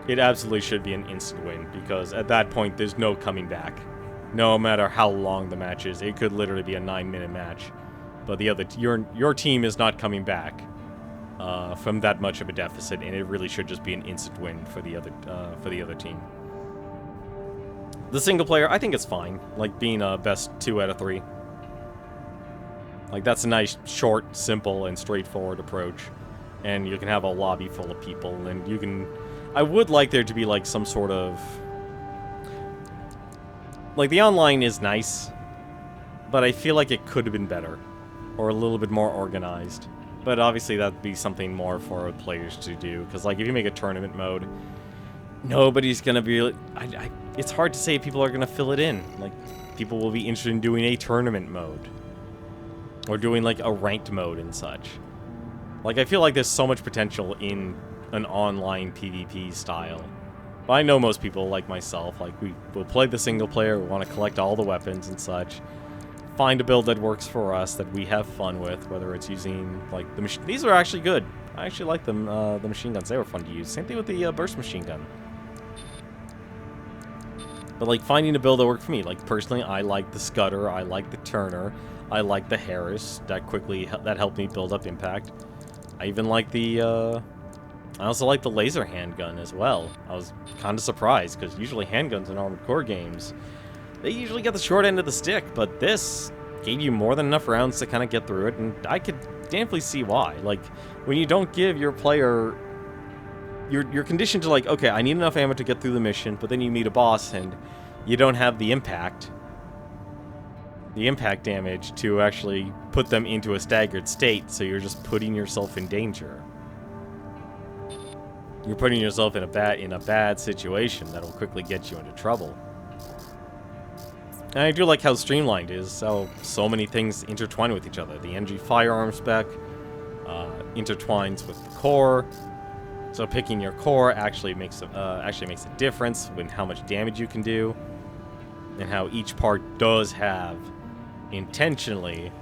It absolutely should be an instant win, because at that point, there's no coming back. No matter how long the match is, it could literally be a 9-minute match. But the other, your team is not coming back from that much of a deficit, and it really should just be an instant win for the other team. The single player, I think it's fine, like being a best 2 out of 3. Like, that's a nice, short, simple, and straightforward approach. And you can have a lobby full of people, and you can... I would like there to be, like, some sort of... Like, the online is nice, but I feel like it could have been better. Or a little bit more organized. But obviously that'd be something more for players to do, because, like, if you make a tournament mode, nobody's gonna be... it's hard to say if people are gonna fill it in. Like, people will be interested in doing a tournament mode. Or doing, like, a ranked mode and such. Like, I feel like there's so much potential in an online PvP style. But I know most people, like myself, like, we will play the single player, we want to collect all the weapons and such. Find a build that works for us, that we have fun with, whether it's using, like, the machine... These are actually good. I actually like them, the machine guns. They were fun to use. Same thing with the burst machine gun. But, like, finding a build that worked for me. Like, personally, I like the Scudder, I like the Turner, I like the Harris. That helped me build up impact. I even like the, I also like the laser handgun as well. I was kind of surprised, because usually handguns in Armored Core games, they usually get the short end of the stick, but this gave you more than enough rounds to kind of get through it, and I could definitely see why. Like, when you don't give your player... You're conditioned to, like, okay, I need enough ammo to get through the mission, but then you meet a boss, and you don't have the impact damage to actually put them into a staggered state, so you're just putting yourself in danger. You're putting yourself in a bad situation that'll quickly get you into trouble. And I do like how streamlined it is, how so many things intertwine with each other. The energy firearm spec intertwines with the core, so picking your core actually makes a difference in how much damage you can do, and how each part does have intentionally,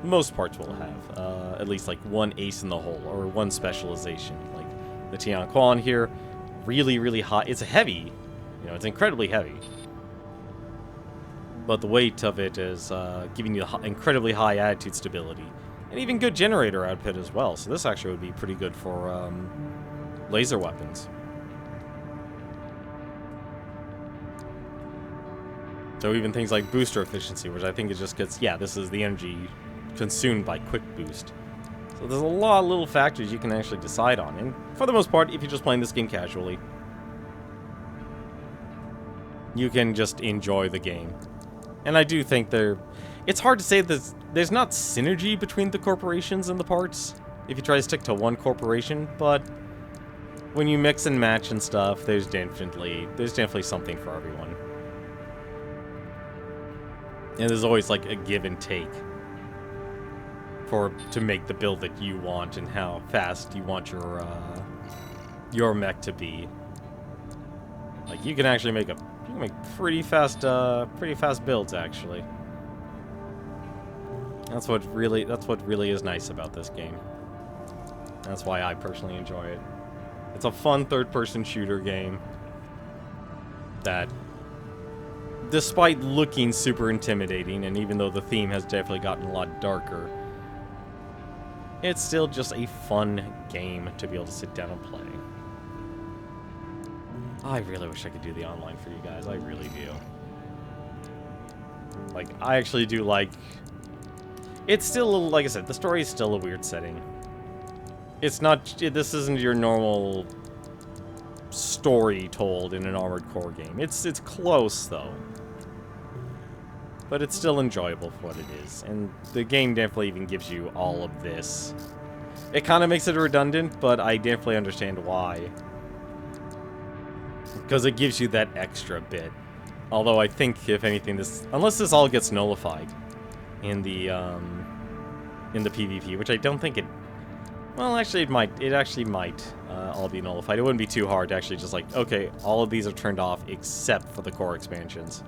most parts will have at least like one ace in the hole or one specialization. Like the Tian Quan here, really high. It's heavy, you know, it's incredibly heavy, but the weight of it is giving you incredibly high attitude stability and even good generator output as well. So this actually would be pretty good for laser weapons. So even things like booster efficiency, which I think it just gets, yeah, this is the energy consumed by quick boost. So there's a lot of little factors you can actually decide on. And for the most part, if you're just playing this game casually, you can just enjoy the game. And I do think it's hard to say that there's not synergy between the corporations and the parts, if you try to stick to one corporation, but when you mix and match and stuff, there's definitely something for everyone. And there's always, like, a give and take to make the build that you want and how fast you want your mech to be. Like, you can actually make pretty fast builds, actually. That's what really is nice about this game. That's why I personally enjoy it. It's a fun third-person shooter game that, despite looking super intimidating, and even though the theme has definitely gotten a lot darker, it's still just a fun game to be able to sit down and play. I really wish I could do the online for you guys. I really do. Like, I actually do like... It's still, like I said, the story is still a weird setting. It's not... This isn't your normal story told in an Armored Core game. It's close, though. But it's still enjoyable for what it is. And the game definitely even gives you all of this. It kind of makes it redundant, but I definitely understand why. Because it gives you that extra bit. Although I think, if anything, unless this all gets nullified in the PvP, which I don't think it... Well, actually, it might. It actually might all be nullified. It wouldn't be too hard to actually just like, okay, all of these are turned off except for the core expansions.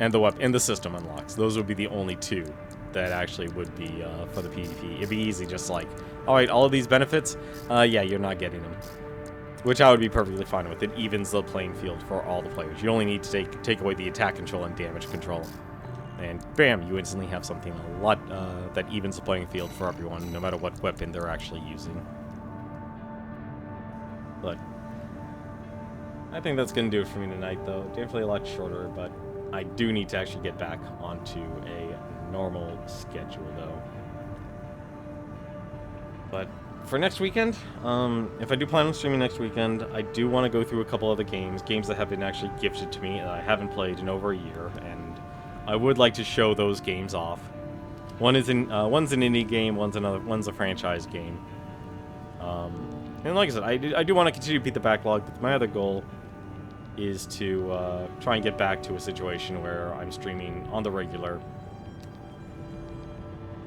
And the system unlocks. Those would be the only two that actually would be for the PvP. It'd be easy, just like, all right, all of these benefits, yeah, you're not getting them. Which I would be perfectly fine with. It evens the playing field for all the players. You only need to take away the attack control and damage control. And bam, you instantly have something a lot that evens the playing field for everyone, no matter what weapon they're actually using. But I think that's going to do it for me tonight, though. Definitely a lot shorter, but I do need to actually get back onto a normal schedule, though. But for next weekend, if I do plan on streaming next weekend, I do want to go through a couple other games that have been actually gifted to me that I haven't played in over a year, and I would like to show those games off. One's an indie game, one's a franchise game. And like I said, I do want to continue to beat the backlog, but my other goal is to try and get back to a situation where I'm streaming on the regular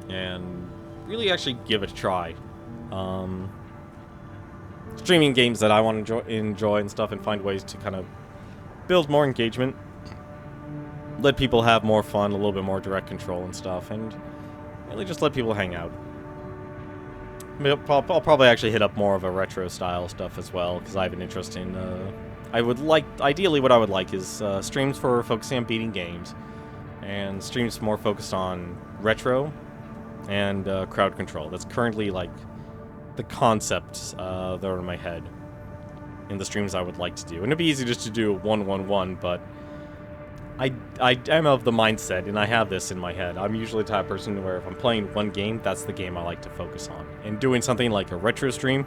and really actually give it a try. Streaming games that I want to enjoy and stuff, and find ways to kind of build more engagement, let people have more fun, a little bit more direct control and stuff, and really just let people hang out. I'll probably actually hit up more of a retro style stuff as well, because I have an interest in, ideally what I would like is streams for focusing on beating games, and streams more focused on retro and crowd control. That's currently like the concepts that are in my head in the streams I would like to do. And it'd be easy just to do 1-1-1, but I am of the mindset, and I have this in my head, I'm usually the type of person where if I'm playing one game, that's the game I like to focus on. And doing something like a retro stream,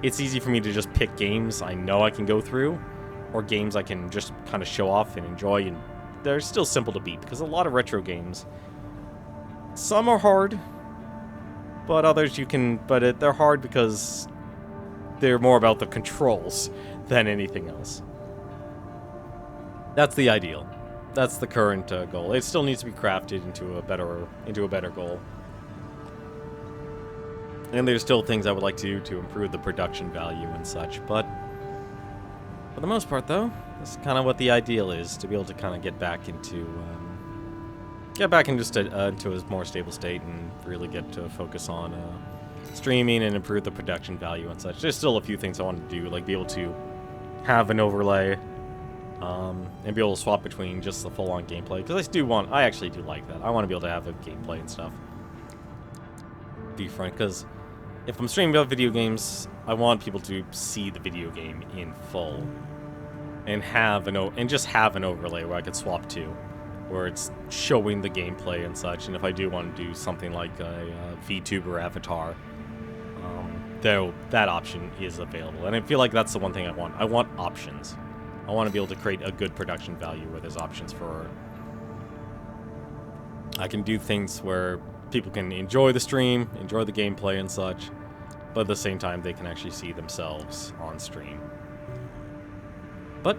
it's easy for me to just pick games I know I can go through, or games I can just kind of show off and enjoy, and they're still simple to beat, because a lot of retro games, some are hard, but others you can, they're hard because they're more about the controls than anything else. That's the ideal. That's the current goal. It still needs to be crafted into a better goal. And there's still things I would like to do to improve the production value and such, but for the most part, though, this is kind of what the ideal is, to be able to kind of get back into a more stable state and really get to focus on streaming and improve the production value and such. There's still a few things I want to do, like be able to have an overlay and be able to swap between just the full-on gameplay, because I actually do like that. I want to be able to have a gameplay and stuff. Be frank, because if I'm streaming about video games, I want people to see the video game in full and just have an overlay where I could swap to, where it's showing the gameplay and such. And if I do want to do something like a VTuber avatar, though that option is available. And I feel like that's the one thing I want. I want options. I want to be able to create a good production value where there's options for... I can do things where people can enjoy the stream, enjoy the gameplay and such, but at the same time they can actually see themselves on stream. But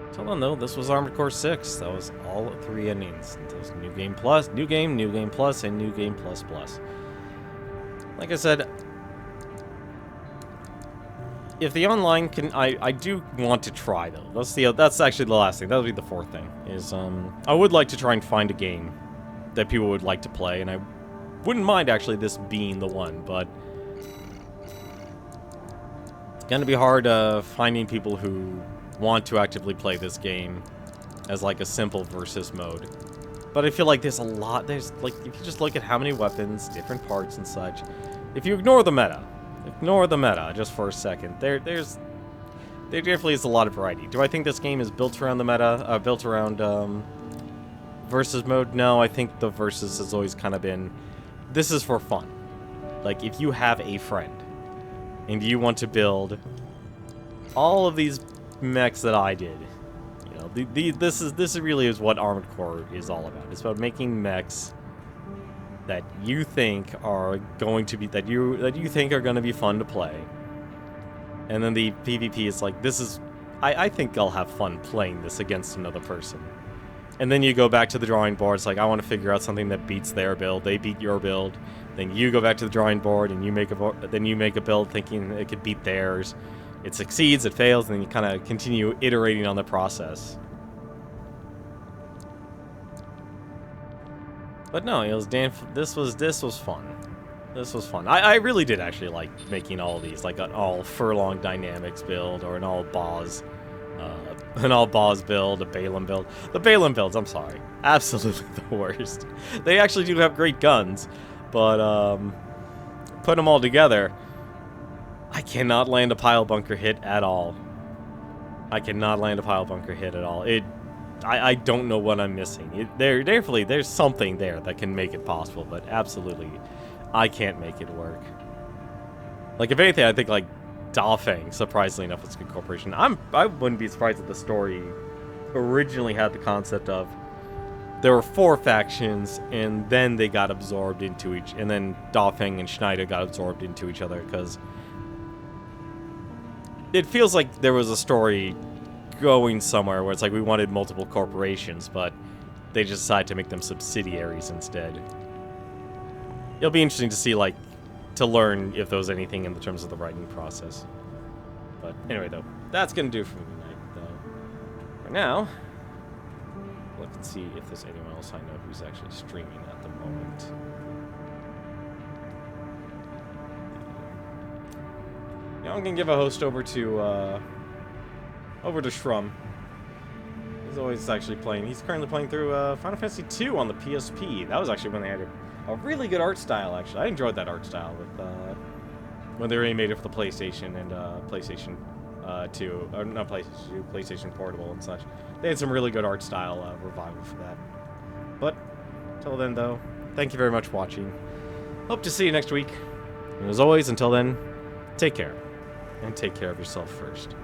until then, though, this was Armored Core 6. That was all 3 endings. There's New Game Plus, New Game Plus, and New Game Plus Plus. Like I said, if the online can, I do want to try, though. That's actually the last thing. That would be the fourth thing. Is I would like to try and find a game that people would like to play, and I wouldn't mind actually this being the one, but it's gonna be hard finding people who want to actively play this game as like a simple versus mode. But I feel like there's a lot. There's like, if you just look at how many weapons, different parts and such, if you ignore the meta just for a second, there definitely is a lot of variety. Do I think this game is built around the meta, built around versus mode? No, I think the versus has always kind of been, this is for fun. Like, if you have a friend and you want to build all of these mechs that I did, you know, this really is what Armored Core is all about. It's about making mechs that you think are going to be that you think are going to be fun to play, and then the PvP is like, this is, I think I'll have fun playing this against another person, And then you go back to the drawing board. It's like, I want to figure out something that beats their build. They beat your build. Then you go back to the drawing board and you make a build thinking it could beat theirs. It succeeds, it fails, and then you kind of continue iterating on the process. But no, it was this was fun. This was fun. I really did actually like making all these, like an all Furlong Dynamics build or an all Boz build, a Balaam build. The Balaam builds, I'm sorry, absolutely the worst. They actually do have great guns, but put them all together, I cannot land a pile bunker hit at all. I cannot land a pile bunker hit at all. I don't know what I'm missing. There's something there that can make it possible, but absolutely, I can't make it work. Like, if anything, I think, like, Dafeng, surprisingly enough, it's a good corporation. I wouldn't be surprised if the story originally had the concept of there were 4 factions, and then they got absorbed into and then Dafeng and Schneider got absorbed into each other, because it feels like there was a story going somewhere where it's like we wanted multiple corporations, but they just decided to make them subsidiaries instead. It'll be interesting to see, like, to learn if there was anything in the terms of the writing process. But anyway, though, that's gonna do for me tonight, though. For now, look and see if there's anyone else I know who's actually streaming at the moment. Yeah, I'm gonna give a host over to Shrum. He's always actually playing. He's currently playing through Final Fantasy II on the PSP. That was actually when they had a really good art style, actually. I enjoyed that art style with when they remade it for the PlayStation and PlayStation 2. Or not PlayStation 2, PlayStation Portable and such. They had some really good art style revival for that. But, until then, though, thank you very much for watching. Hope to see you next week. And as always, until then, take care. And take care of yourself first.